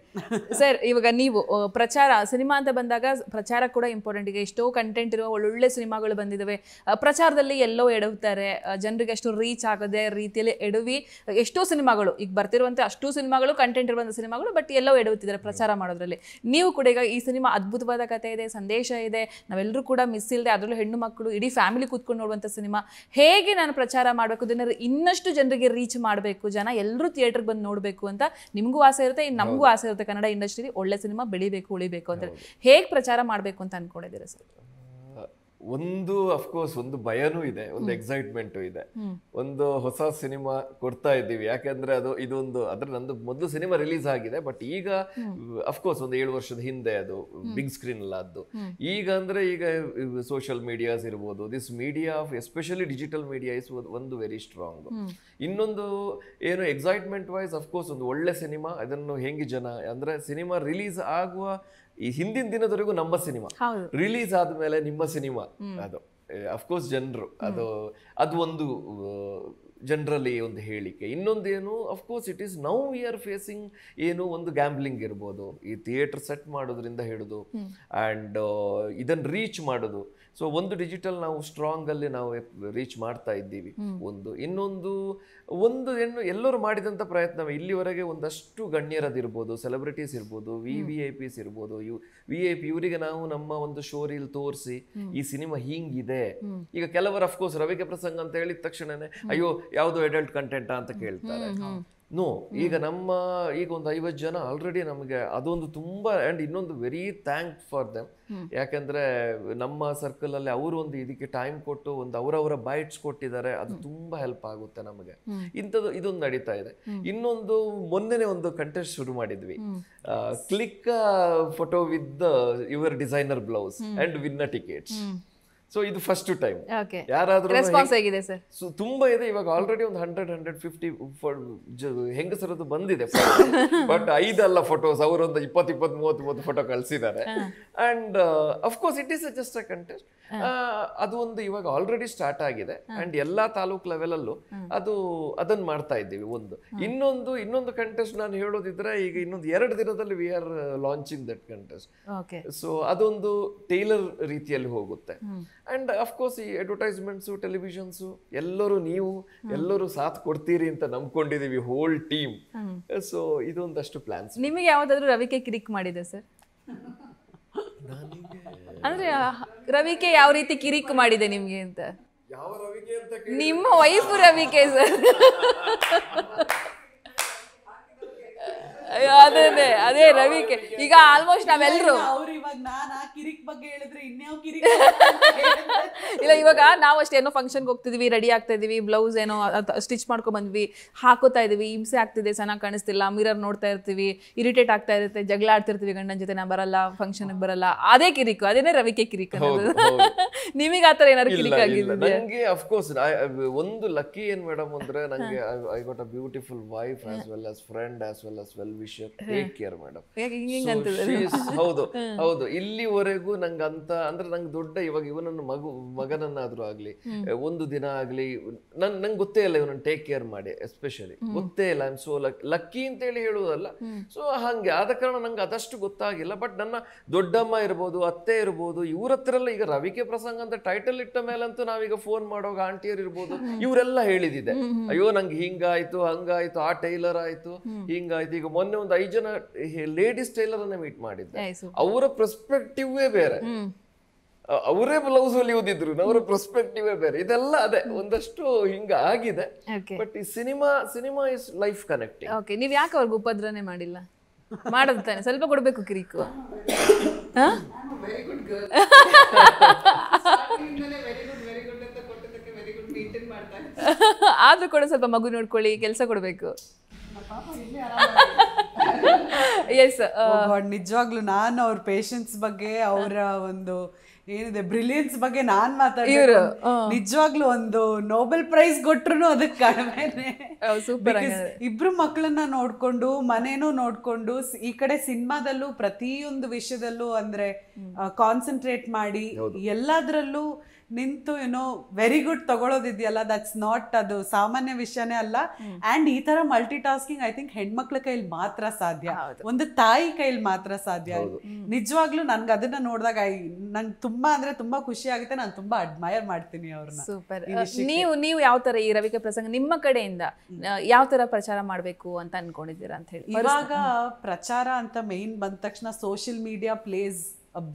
ಸರ್, ಇವಾಗ ನೀವು ಪ್ರಚಾರ ಸಿನಿಮಾ ಅಂತ ಬಂದಾಗ ಪ್ರಚಾರ ಕೂಡ ಇಂಪಾರ್ಟೆಂಟ್. ಈಗ ಎಷ್ಟೋ ಕಂಟೆಂಟ್ ಇರುವ ಒಳ್ಳೊಳ್ಳೆ ಸಿನಿಮಾಗಳು ಬಂದಿದ್ದಾವೆ, ಪ್ರಚಾರದಲ್ಲಿ ಎಲ್ಲೋ ಎಡವುತ್ತಾರೆ, ಜನರಿಗೆ ಅಷ್ಟು ರೀಚ್ ಆಗದೆ ರೀತಿಯಲ್ಲಿ ಎಡವಿ ಎಷ್ಟೋ ಸಿನಿಮಾಗಳು ಈಗ ಬರ್ತಿರುವಂತೆ ಅಷ್ಟು ಸಿನಿಮಾಗಳು ಕಂಟೆಂಟ್ ಇರುವಂಥ ಸಿನಿಮಾಗಳು ಬಟ್ ಎಲ್ಲೋ ಎಡವುತ್ತಿದ್ದಾರೆ ಪ್ರಚಾರ ಮಾಡೋದ್ರಲ್ಲಿ. ನೀವು ಕೂಡ ಈಗ ಈ ಸಿನಿಮಾ ಅದ್ಭುತವಾದ ಕಥೆ ಇದೆ, ಸಂದೇಶ ಇದೆ, ನಾವೆಲ್ಲರೂ ಕೂಡ ಮಿಸ್ ಇಲ್ಲದೆ, ಅದರಲ್ಲೂ ಹೆಣ್ಣು ಮಕ್ಕಳು ಇಡೀ ಫ್ಯಾಮಿಲಿ ಕೂತ್ಕೊಂಡು ನೋಡುವಂಥ ಸಿನಿಮಾ. ಹೇಗೆ ನಾನು ಪ್ರಚಾರ ಮಾಡಬೇಕು, ಜನರು ಇನ್ನಷ್ಟು ಜನರಿಗೆ ರೀಚ್ ಮಾಡಬೇಕು, ಜನ ಎಲ್ಲರೂ ಥಿಯೇಟರ್ಗೆ ಬಂದು ನೋಡಬೇಕು ಅಂತ ನಿಮಗೂ ಆಸೆ ಇರುತ್ತೆ, ನಮಗೂ ಆಸೆ ಇರುತ್ತೆ ಕನ್ನಡ ಇಂಡಸ್ಟ್ರಿ ಒಳ್ಳೆ ಸಿನಿಮಾ ಬೆಳಿಬೇಕು, ಉಳಿಬೇಕು ಅಂತೇಳಿ. ಹೇಗೆ ಪ್ರಚಾರ ಮಾಡಬೇಕು ಅಂತ ಅನ್ಕೊಂಡಿದ್ದೀರಾ ಸರ್? ಒಂದು ಅಫ್ಕೋರ್ಸ್ ಒಂದು ಭಯನೂ ಇದೆ, ಒಂದು ಎಕ್ಸೈಟ್ಮೆಂಟು ಇದೆ. ಒಂದು ಹೊಸ ಸಿನಿಮಾ ಕೊಡ್ತಾ ಇದ್ದೀವಿ, ಯಾಕಂದ್ರೆ ಇದೊಂದು ನಂದು ಮೊದಲು ಸಿನಿಮಾ ರಿಲೀಸ್ ಆಗಿದೆ, ಬಟ್ ಈಗ ಅಫ್ಕೋರ್ಸ್ ಒಂದು 7 ವರ್ಷದ ಹಿಂದೆ ಅದು ಬಿಗ್ ಸ್ಕ್ರೀನ್ ಅಲ್ಲ ಅದು. ಈಗ ಅಂದ್ರೆ ಈಗ ಸೋಷಿಯಲ್ ಮೀಡಿಯಾಸ್ ಇರ್ಬೋದು, this media of especially digital media is ಒಂದು ವೆರಿ ಸ್ಟ್ರಾಂಗ್. ಇನ್ನೊಂದು ಏನು ಎಕ್ಸೈಟ್ಮೆಂಟ್ ವೈಸ್ ಅಫ್ಕೋರ್ಸ್ ಒಂದು ಒಳ್ಳೆ ಸಿನಿಮಾ, ಅದನ್ನು ಹೆಂಗೆ ಜನ ಅಂದ್ರೆ ಸಿನಿಮಾ ರಿಲೀಸ್ ಆಗುವ ಈ ಹಿಂದಿನ ದಿನದವರೆಗೂ ನಮ್ಮ ಸಿನಿಮಾ, ರಿಲೀಸ್ ಆದ್ಮೇಲೆ ನಿಮ್ಮ ಸಿನಿಮಾ, ಅದು ಅಫ್ಕೋರ್ಸ್ ಜನರು ಅದು ಒಂದು ಜನರಲಿ ಒಂದು ಹೇಳಿಕೆ. ಇನ್ನೊಂದೇನು of course it is now we are facing ಏನು ಒಂದು ಗ್ಯಾಂಬ್ಲಿಂಗ್ ಇರ್ಬೋದು, ಈ ಥಿಯೇಟರ್ ಸೆಟ್ ಮಾಡೋದ್ರಿಂದ ಹಿಡಿದು ಆ್ಯಂಡ್ ಇದನ್ನು ರೀಚ್ ಮಾಡೋದು. ಸೊ ಒಂದು ಡಿಜಿಟಲ್ ನಾವು ಸ್ಟ್ರಾಂಗ್ ಅಲ್ಲಿ ನಾವು ರೀಚ್ ಮಾಡ್ತಾ ಇದ್ದೀವಿ. ಇನ್ನೊಂದು ಎಲ್ಲರೂ ಮಾಡಿದಂಥ ಪ್ರಯತ್ನ ಇಲ್ಲಿವರೆಗೆ ಒಂದಷ್ಟು ಗಣ್ಯರದಿರ್ಬೋದು, ಸೆಲೆಬ್ರಿಟೀಸ್ ಇರ್ಬೋದು, VIP ಇರ್ಬೋದು, VIP ಇವರಿಗೆ ನಾವು ನಮ್ಮ ಒಂದು ಶೋ ರೀಲ್ ತೋರಿಸಿ ಈ ಸಿನಿಮಾ ಹಿಂಗಿದೆ. ಈಗ ಕೆಲವರು ಅಫ್ಕೋರ್ಸ್ ರವಿಕೆ ಪ್ರಸಂಗ ಅಂತ ಹೇಳಿದ ತಕ್ಷಣನೇ ಅಯ್ಯೋ ಯಾವುದು ಅಡಲ್ಟ್ ಕಂಟೆಂಟ್ ಅಂತ ಕೇಳ್ತಾರೆ. ನೋ, ಈಗ ಈಗ ಒಂದು 50 ಜನ ಆಲ್ರೆಡಿ ನಮಗೆ ಅದೊಂದು ತುಂಬಾ, ಅಂಡ್ ಇನ್ನೊಂದು ವೆರಿ ಥ್ಯಾಂಕ್ ಫಾರ್ ದೆಮ್. ಯಾಕಂದ್ರೆ ನಮ್ಮ ಸರ್ಕಲ್ ಅಲ್ಲಿ ಅವರು ಒಂದು ಇದಕ್ಕೆ ಟೈಮ್ ಕೊಟ್ಟು ಒಂದು ಅವರವರ ಬೈಟ್ಸ್ ಕೊಟ್ಟಿದ್ದಾರೆ. ಅದು ತುಂಬಾ ಹೆಲ್ಪ್ ಆಗುತ್ತೆ ನಮಗೆ. ಇದೊಂದು ನಡೀತಾ ಇದೆ. ಇನ್ನೊಂದು ಮೊನ್ನೆನೆ ಒಂದು ಕಂಟೆಸ್ಟ್ ಶುರು ಮಾಡಿದ್ವಿ, click photo with your designer blouse and win tickets. So ಇದು ಫಸ್ಟ್ ಟೈಮ್. ಯಾರಾದ್ರೂ ರೆಸ್ಪಾನ್ಸ್ ಹೇಗಿದೆ ಸರ್? ತುಂಬಾ ಇದೆ. ಇವಾಗ ಆಲ್ರೆಡಿ ಒಂದು 100-150 ಹೆಂಗಸರದ್ದು ಬಂದಿದೆ. ಬಟ್ 5 ಅಲ್ಲ ಫೋಟೋಸ್, ಅವರೊಂದು 20-30 ಫೋಟೋ ಕಳ್ಸಿದ್ದಾರೆ. And of course it is just a contest. ಅದು ಒಂದು ಇವಾಗ ಆಲ್ರೆಡಿ ಸ್ಟಾರ್ಟ್ ಆಗಿದೆ ಅಂಡ್ ಎಲ್ಲಾ ತಾಲೂಕ್ ಲೆವೆಲ್ ಅಲ್ಲೂ ಅದನ್ನ ಮಾಡ್ತಾ ಇದ್ದೀವಿ. ಇನ್ನೊಂದು ಕಂಟೆಸ್ಟ್ ನಾನು ಹೇಳೋದಿದ್ರೆ, ಈಗ ಇನ್ನೊಂದು 2 ದಿನದಲ್ಲಿ we are launching that contest. So ಅದೊಂದು ಟೈಲರ್ ರೀತಿಯಲ್ಲಿ ಹೋಗುತ್ತೆ. ಅಂಡ್ ಅಫ್ಕೋರ್ಸ್ ಈ ಅಡ್ವರ್ಟೈಸ್ಮೆಂಟ್ಸ್, ಟೆಲಿವಿಷನ್ಸ್ ಎಲ್ಲರೂ ಸಾಥ್ ಕೊಡ್ತೀರಿ ಅಂತ ನಂಬ್ಕೊಂಡಿದೀವಿ, ಹೋಲ್ ಟೀಮ್. ಸೊ ಇದೊಂದಷ್ಟು ಪ್ಲಾನ್ಸ್. ನಿಮಗೆ ಯಾವ್ದಾದ್ರು ರವಿಕೆ ಕಿರಿಕ್ ಮಾಡಿದೆ ಸರ್? ಅಂದ್ರೆ ರವಿಕೆ ಯಾವ ರೀತಿ ಕಿರಿಕ್ ಮಾಡಿದೆ ನಿಮ್ಗೆ ಅಂತ? ನಿಮ್ಮ ವೈಫ್ ರವಿಕೆ ಸರ್. ಅದೇ ರವಿಕೆ. ಈಗ ಆಲ್ಮೋಸ್ಟ್ ನಾವೆಲ್ಲರೂ ಇಲ್ಲ, ಇವಾಗ ನಾವು ಅಷ್ಟೇ ಏನೋ ಫಂಕ್ಷನ್ಗೆ ಹೋಗ್ತಿದ್ವಿ, ರೆಡಿ ಆಗ್ತಾ ಇದೀವಿ, ಬ್ಲೌಸ್ ಏನೋ ಸ್ಟಿಚ್ ಮಾಡ್ಕೊಂಡ್ ಬಂದ್ವಿ, ಹಾಕೋತಾ ಇದೀವಿ, ಹಿಂಸೆ ಆಗ್ತಿದೆ, ಚೆನ್ನಾಗಿ ಕಾಣಿಸ್ತಿಲ್ಲ, ಮಿರರ್ ನೋಡ್ತಾ ಇರ್ತೀವಿ, ಇರಿಟೇಟ್ ಆಗ್ತಾ ಇರುತ್ತೆ, ಜಗಳ ಆಡ್ತಿರ್ತೀವಿ ಗಂಡನ ಜೊತೆ, ನಾ ಬರಲ್ಲ ಫಂಕ್ಷನ್ ಬರಲ್ಲ. ಅದೇ ಕಿರಿಕು, ಅದೇನೇ ರವಿಕೆ ಕಿರಿಕ್ ಅನ್ನೋದು. ನಿಮಗೆ ಆತರ ಏನಾದ್ರು ಕಿರಿಕ್ ಆಗಿದೆ? ನಂಗೆ ಅಫ್ಕೋರ್ಸ್ ಒಂದು ಲಕ್ಕಿ ಏನ್ ಮೇಡಮ್ ಅಂದ್ರೆ, ನಂಗೆ I got a beautiful wife as well as friend as well as well wisher. Take care madam. ಹೌದು. ಇಲ್ಲಿವರೆಗೂ ನಂಗಂತ ಅಂದ್ರೆ ನಂಗೆ ದೊಡ್ಡ, ಇವಾಗ ಇವನನ್ನು ಮಗನನ್ನಾದ್ರೂ ಆಗ್ಲಿ, ಒಂದು ದಿನ ಆಗ್ಲಿ, ನಂಗೆ ಗೊತ್ತೇ ಇಲ್ಲ ಇವನನ್ನು ಟೇಕ್ ಕೇರ್ ಮಾಡಿ, ಎಸ್ಪೆಷಲಿ ಗೊತ್ತೇ ಇಲ್ಲ. ಐ ಆಮ್ ಸೋ ಲಕ್ಕಿ ಅಂತ ಹೇಳಿ ಹೇಳುವುದಲ್ಲ. ಸೊ ಹಂಗೆ ಆದ ಕಾರಣ ನಂಗೆ ಅದಷ್ಟು ಗೊತ್ತಾಗಿಲ್ಲ. ಬಟ್ ನನ್ನ ದೊಡ್ಡಮ್ಮ ಇರ್ಬೋದು, ಅತ್ತೆ ಇರ್ಬೋದು, ಇವ್ರ ಹತ್ರ ಎಲ್ಲ ಈಗ ರವಿಕೆ ಪ್ರಸಂಗ ಅಂತ ಟೈಟಲ್ ಇಟ್ಟ ಮೇಲಂತೂ ನಾವೀಗ ಫೋನ್ ಮಾಡೋಗ ಆಂಟಿಯರ್ ಇರ್ಬೋದು, ಇವರೆಲ್ಲ ಹೇಳಿದಿದೆ, ಅಯ್ಯೋ ನಂಗೆ ಹಿಂಗಾಯ್ತು, ಹಂಗಾಯ್ತು, ಆ ಟೈಲರ್ ಆಯ್ತು, ಹಿಂಗಾಯ್ತು. ಈಗ ಮೊನ್ನೆ ಒಂದು 5 ಜನ ಲೇಡೀಸ್ ಟೈಲರ್ ಅನ್ನ ಮೀಟ್ ಮಾಡಿದ್ದೆ. ಅವರ ಪರ್ಸ್ಪೆಕ್ಟಿವ್ ಬೇರೆ, ಅವರೇ ಬ್ಲೌಸ್ ಹೊಲಿಯೋದಿದ್ರು, ಅವರ ಪರ್ಸ್ಪೆಕ್ಟಿವ್ ಬೇರೆ. ಇದೆಲ್ಲ ಅದೇ ಒಂದಷ್ಟು ಹಿಂಗ ಆಗಿದೆ. ಬಟ್ ಈ cinema is life connecting. Okay, ನೀವ್ ಯಾಕೆ ಅವ್ರಿಗೆ ಉಪದ್ರವನೆ ಮಾಡಿಲ್ಲ? ಮಾಡೋದು ತಾನೆ, ಸ್ವಲ್ಪ ಕೊಡ್ಬೇಕು ಕಿರಿಕು. ಆದ್ರೂ ಕೂಡ ಸ್ವಲ್ಪ ಮಗು ನೋಡ್ಕೊಳ್ಳಿ, ಕೆಲಸ ಕೊಡ್ಬೇಕು. ನಿಜವಾಗ್ಲೂ ನಾನು ಅವ್ರ ಪೇಷನ್ಸ್ ಬಗ್ಗೆ, ಅವರ ಒಂದು ಏನಿದೆ ಬ್ರಿಲಿಯನ್ಸ್ ಬಗ್ಗೆ ನಾನ್ ಮಾತಾಡಿದ್ರು. ನಿಜವಾಗ್ಲೂ ಒಂದು ನೋಬೆಲ್ ಪ್ರೈಸ್ ಕೊಟ್ರು ಅದಕ್ಕೆ ಕಡಿಮೆನೆ. ಇಬ್ರು ಮಕ್ಕಳನ್ನ ನೋಡ್ಕೊಂಡು, ಮನೇನೂ ನೋಡ್ಕೊಂಡು, ಈ ಕಡೆ ಸಿನಿಮಾದಲ್ಲೂ ಪ್ರತಿಯೊಂದು ವಿಷಯದಲ್ಲೂ ಅಂದ್ರೆ ಕಾನ್ಸಂಟ್ರೇಟ್ ಮಾಡಿ ಎಲ್ಲದ್ರಲ್ಲೂ ನಿಂತು ವೆರಿ ಗುಡ್ ತಗೊಳ್ಳೋದಿದೆಯಲ್ಲ, ದಟ್ಸ್ ನಾಟ್, ಅದು ಸಾಮಾನ್ಯ ವಿಷಯನೇ ಅಲ್ಲ. ಅಂಡ್ ಈ ತರ ಮಲ್ಟಿ ಟಾಸ್ಕಿಂಗ್ ಐ ಥಿಂಕ್ ಹೆಣ್ಮಕ್ಳ ಕೈಲಿ ಮಾತ್ರ ಸಾಧ್ಯ, ಒಂದು ತಾಯಿ ಕೈಲಿ ಮಾತ್ರ ಸಾಧ್ಯ. ನಿಜವಾಗ್ಲೂ ನನ್ಗೆ ಅದನ್ನ ನೋಡಿದಾಗ ನಂಗೆ ತುಂಬಾ ಖುಷಿ ಆಗುತ್ತೆ. ನಾನು ತುಂಬಾ ಅಡ್ಮೈರ್ ಮಾಡ್ತೀನಿ ಅವ್ರನ್ನ. ಸೂಪರ್. ನೀವು ಯಾವ ತರ ಈ ರವಿಕೆ ಪ್ರಸಂಗ ನಿಮ್ಮ ಕಡೆಯಿಂದ ಯಾವ ತರ ಪ್ರಚಾರ ಮಾಡ್ಬೇಕು ಅಂತ ಅನ್ಕೊಂಡಿದ್ದೀರಾ ಅಂತ ಹೇಳಿ? ಇವಾಗ ಪ್ರಚಾರ ಅಂತ ಮೇನ್ ಬಂದ ತಕ್ಷಣ social media plays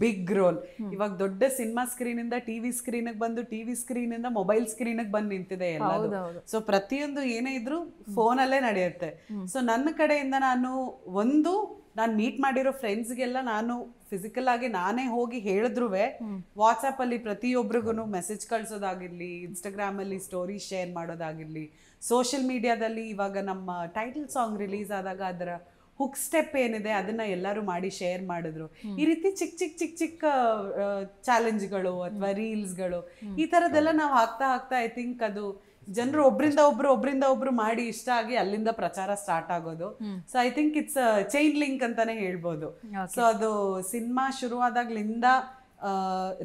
big role. ಇವಾಗ ದೊಡ್ಡ ಸಿನಿಮಾ ಸ್ಕ್ರೀನ್ ಇಂದ ಟಿವಿ ಸ್ಕ್ರೀನ್ ಬಂದು, ಟಿವಿ ಸ್ಕ್ರೀನ್ ಇಂದ ಮೊಬೈಲ್ ಸ್ಕ್ರೀನ್ ಬಂದು ನಿಂತಿದೆ ಎಲ್ಲದು. ಸೊ ಪ್ರತಿಯೊಂದು ಏನೇ ಇದ್ರು ಫೋನ್ ಅಲ್ಲೇ ನಡೆಯುತ್ತೆ. ಸೊ ನನ್ನ ಕಡೆಯಿಂದ ನಾನು ಮೀಟ್ ಮಾಡಿರೋ ಫ್ರೆಂಡ್ಸ್ಗೆಲ್ಲ ನಾನು ಫಿಸಿಕಲ್ ಆಗಿ ನಾನೇ ಹೋಗಿ ಹೇಳಿದ್ರು, ವಾಟ್ಸ್ಆಪ್ ಅಲ್ಲಿ ಪ್ರತಿಯೊಬ್ಬರಿಗೂ ಮೆಸೇಜ್ ಕಳ್ಸೋದಾಗಿರ್ಲಿ, ಇನ್ಸ್ಟಾಗ್ರಾಮ್ ಅಲ್ಲಿ ಸ್ಟೋರಿ ಶೇರ್ ಮಾಡೋದಾಗಿರ್ಲಿ, ಸೋಷಿಯಲ್ ಮೀಡಿಯಾದಲ್ಲಿ ಇವಾಗ ನಮ್ಮ ಟೈಟಲ್ ಸಾಂಗ್ ರಿಲೀಸ್ ಆದಾಗ ಅದರ ಹುಕ್ ಸ್ಟೆಪ್ ಏನಿದೆ ಅದನ್ನ ಎಲ್ಲರೂ ಮಾಡಿ ಶೇರ್ ಮಾಡಿದ್ರು. ಈ ರೀತಿ ಚಿಕ್ಕ ಚಾಲೆಂಜ್ಗಳು ಅಥವಾ ರೀಲ್ಸ್ಗಳು ಈ ತರದೆಲ್ಲ ನಾವು ಹಾಕ್ತಾ ಐ ಥಿಂಕ್ ಅದು ಜನರು ಒಬ್ರಿಂದ ಒಬ್ರು ಮಾಡಿ ಇಷ್ಟ ಆಗಿ ಅಲ್ಲಿಂದ ಪ್ರಚಾರ ಸ್ಟಾರ್ಟ್ ಆಗೋದು. So I think it's chain link ಅಂತಾನೆ ಹೇಳ್ಬೋದು. ಸೊ ಅದು ಸಿನಿಮಾ ಶುರುವಾದಾಗ್ಲಿಂದ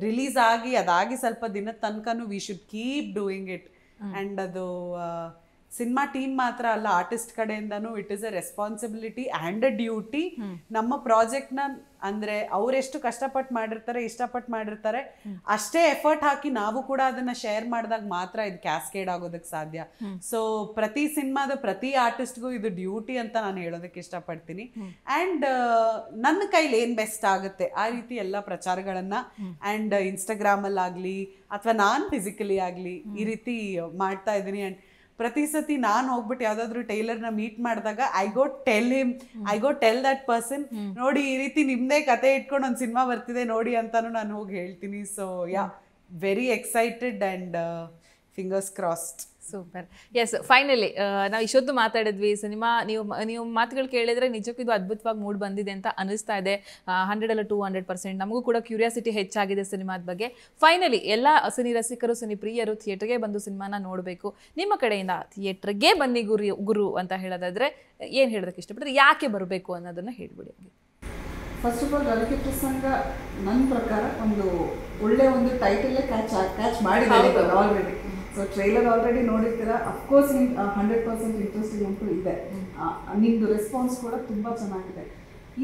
ರಿಲೀಸ್ ಆಗಿ ಅದಾಗಿ ಸ್ವಲ್ಪ ದಿನದ ತನಕನೂ we should keep doing it. And ಅದು ಸಿನಿಮಾ ಟೀಮ್ ಮಾತ್ರ ಅಲ್ಲ, ಆರ್ಟಿಸ್ಟ್ ಕಡೆಯಿಂದನೂ it is A responsibility and a duty. ನಮ್ಮ ಪ್ರಾಜೆಕ್ಟ್ನ ಅಂದರೆ ಅವರೆಷ್ಟು ಕಷ್ಟಪಟ್ಟು ಮಾಡಿರ್ತಾರೆ, ಇಷ್ಟಪಟ್ಟು ಮಾಡಿರ್ತಾರೆ, ಅಷ್ಟೇ ಎಫರ್ಟ್ ಹಾಕಿ ನಾವು ಕೂಡ ಅದನ್ನು ಶೇರ್ ಮಾಡಿದಾಗ ಮಾತ್ರ ಇದು ಕ್ಯಾಸ್ಕೇಡ್ ಆಗೋದಕ್ಕೆ ಸಾಧ್ಯ. ಸೊ ಪ್ರತಿ ಸಿನಿಮಾದ ಪ್ರತಿ ಆರ್ಟಿಸ್ಟ್ಗೂ ಇದು ಡ್ಯೂಟಿ ಅಂತ ನಾನು ಹೇಳೋದಕ್ಕೆ ಇಷ್ಟಪಡ್ತೀನಿ. ಆ್ಯಂಡ್ ನನ್ನ ಕೈಲಿ ಏನು ಬೆಸ್ಟ್ ಆಗುತ್ತೆ ಆ ರೀತಿ ಎಲ್ಲ ಪ್ರಚಾರಗಳನ್ನು ಆ್ಯಂಡ್ ಇನ್ಸ್ಟಾಗ್ರಾಮಲ್ಲಾಗಲಿ ಅಥವಾ ನಾನು ಫಿಸಿಕಲಿ ಆಗಲಿ ಈ ರೀತಿ ಮಾಡ್ತಾ ಇದ್ದೀನಿ. ಆ್ಯಂಡ್ ಪ್ರತಿ ಸತಿ ನಾನು ಹೋಗ್ಬಿಟ್ಟು ಯಾವ್ದಾದ್ರು ಟೈಲರ್ನ ಮೀಟ್ ಮಾಡಿದಾಗ I go tell that person, ನೋಡಿ ಈ ರೀತಿ ನಿಮ್ದೇ ಕತೆ ಇಟ್ಕೊಂಡು ಒಂದು ಸಿನಿಮಾ ಬರ್ತಿದೆ ನೋಡಿ ಅಂತಾನು ನಾನು ಹೋಗಿ ಹೇಳ್ತೀನಿ. So yeah, very excited and fingers crossed. Super. Yes, finally ನಾವು ಇಷ್ಟೊತ್ತು ಮಾತಾಡಿದ್ವಿ ಸಿನಿಮಾ. ನೀವು ಮಾತುಗಳು ಕೇಳಿದ್ರೆ ನಿಜಕ್ಕೂ ಇದು ಅದ್ಭುತವಾಗಿ ಮೂಡ್ ಬಂದಿದೆ ಅಂತ ಅನಿಸ್ತಾ ಇದೆ. 100 200% ನಮಗೂ ಕೂಡ ಕ್ಯೂರಿಯಾಸಿಟಿ ಹೆಚ್ಚಾಗಿದೆ ಸಿನಿಮಾದ ಬಗ್ಗೆ. ಫೈನಲಿ ಎಲ್ಲ ಸಿನಿ ರಸಿಕರು, ಸಿನಿ ಪ್ರಿಯರು ಥಿಯೇಟರ್ಗೆ ಬಂದು ಸಿನಿಮಾನ ನೋಡಬೇಕು. ನಿಮ್ಮ ಕಡೆಯಿಂದ ಥಿಯೇಟರ್ಗೆ ಬನ್ನಿ ಗುರು ಅಂತ ಹೇಳೋದಾದ್ರೆ ಏನು ಹೇಳೋದಕ್ಕೆ ಇಷ್ಟಪಡ್ತಾರೆ, ಯಾಕೆ ಬರಬೇಕು ಅನ್ನೋದನ್ನ ಹೇಳ್ಬಿಡಿ. ಫಸ್ಟ್ ಆಫ್ ಆಲ್ ರವಿಕೆ ಪ್ರಸಂಗ ನನ್ನ ಪ್ರಕಾರ ಒಂದು ಒಳ್ಳೆ ಒಂದು ಟೈಟಲ್ಲೇ ಕ್ಯಾಚ್ ಮಾಡಿದ್ದಾರೆ ಆಲ್ರೆಡಿ. ಸೊ ಟ್ರೈಲರ್ ಆಲ್ರೆಡಿ ನೋಡಿರ್ತೀರ. ಅಫ್ಕೋರ್ಸ್ ನಿಮ್ಗೆ 100% ಇಂಟ್ರೆಸ್ಟಿಂಗ್ ಅಂತೂ ಇದೆ. ನಿಮ್ಮದು ರೆಸ್ಪಾನ್ಸ್ ಕೂಡ ತುಂಬ ಚೆನ್ನಾಗಿದೆ.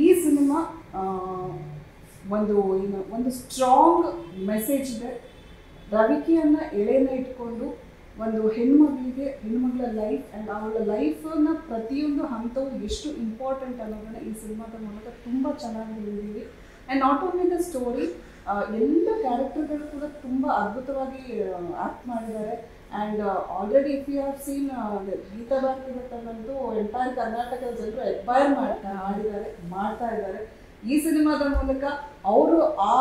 ಈ ಸಿನಿಮಾ ಒಂದು ಸ್ಟ್ರಾಂಗ್ ಮೆಸೇಜ್ ಇದೆ. ರವಿಕೆಯನ್ನು ಎಳೆನ ಇಟ್ಕೊಂಡು ಒಂದು ಹೆಣ್ಮಗಳ ಲೈಫ್ ಆ್ಯಂಡ್ ಅವಳ ಲೈಫನ್ನ ಪ್ರತಿಯೊಂದು ಹಂತವು ಎಷ್ಟು ಇಂಪಾರ್ಟೆಂಟ್ ಅನ್ನೋದನ್ನು ಈ ಸಿನಿಮಾದ ಮೂಲಕ ತುಂಬ ಚೆನ್ನಾಗಿ ಹೇಳಿದ್ದೀವಿ. And not only the story, ಎಲ್ಲ ಕ್ಯಾರೆಕ್ಟರ್ಗಳು ಕೂಡ ತುಂಬ ಅದ್ಭುತವಾಗಿ ಆ್ಯಕ್ಟ್ ಮಾಡಿದ್ದಾರೆ. And already if you have seen Geetha Bharathi ಭಟ್ಟಲ್ಲಂತೂ ಎಂಟೈರ್ ಕರ್ನಾಟಕದ ಜನರು ಎಡ್ಮೈರ್ ಮಾಡ್ತಾ ಇದ್ದಾರೆ. ಈ ಸಿನಿಮಾದ ಮೂಲಕ ಅವರು ಆ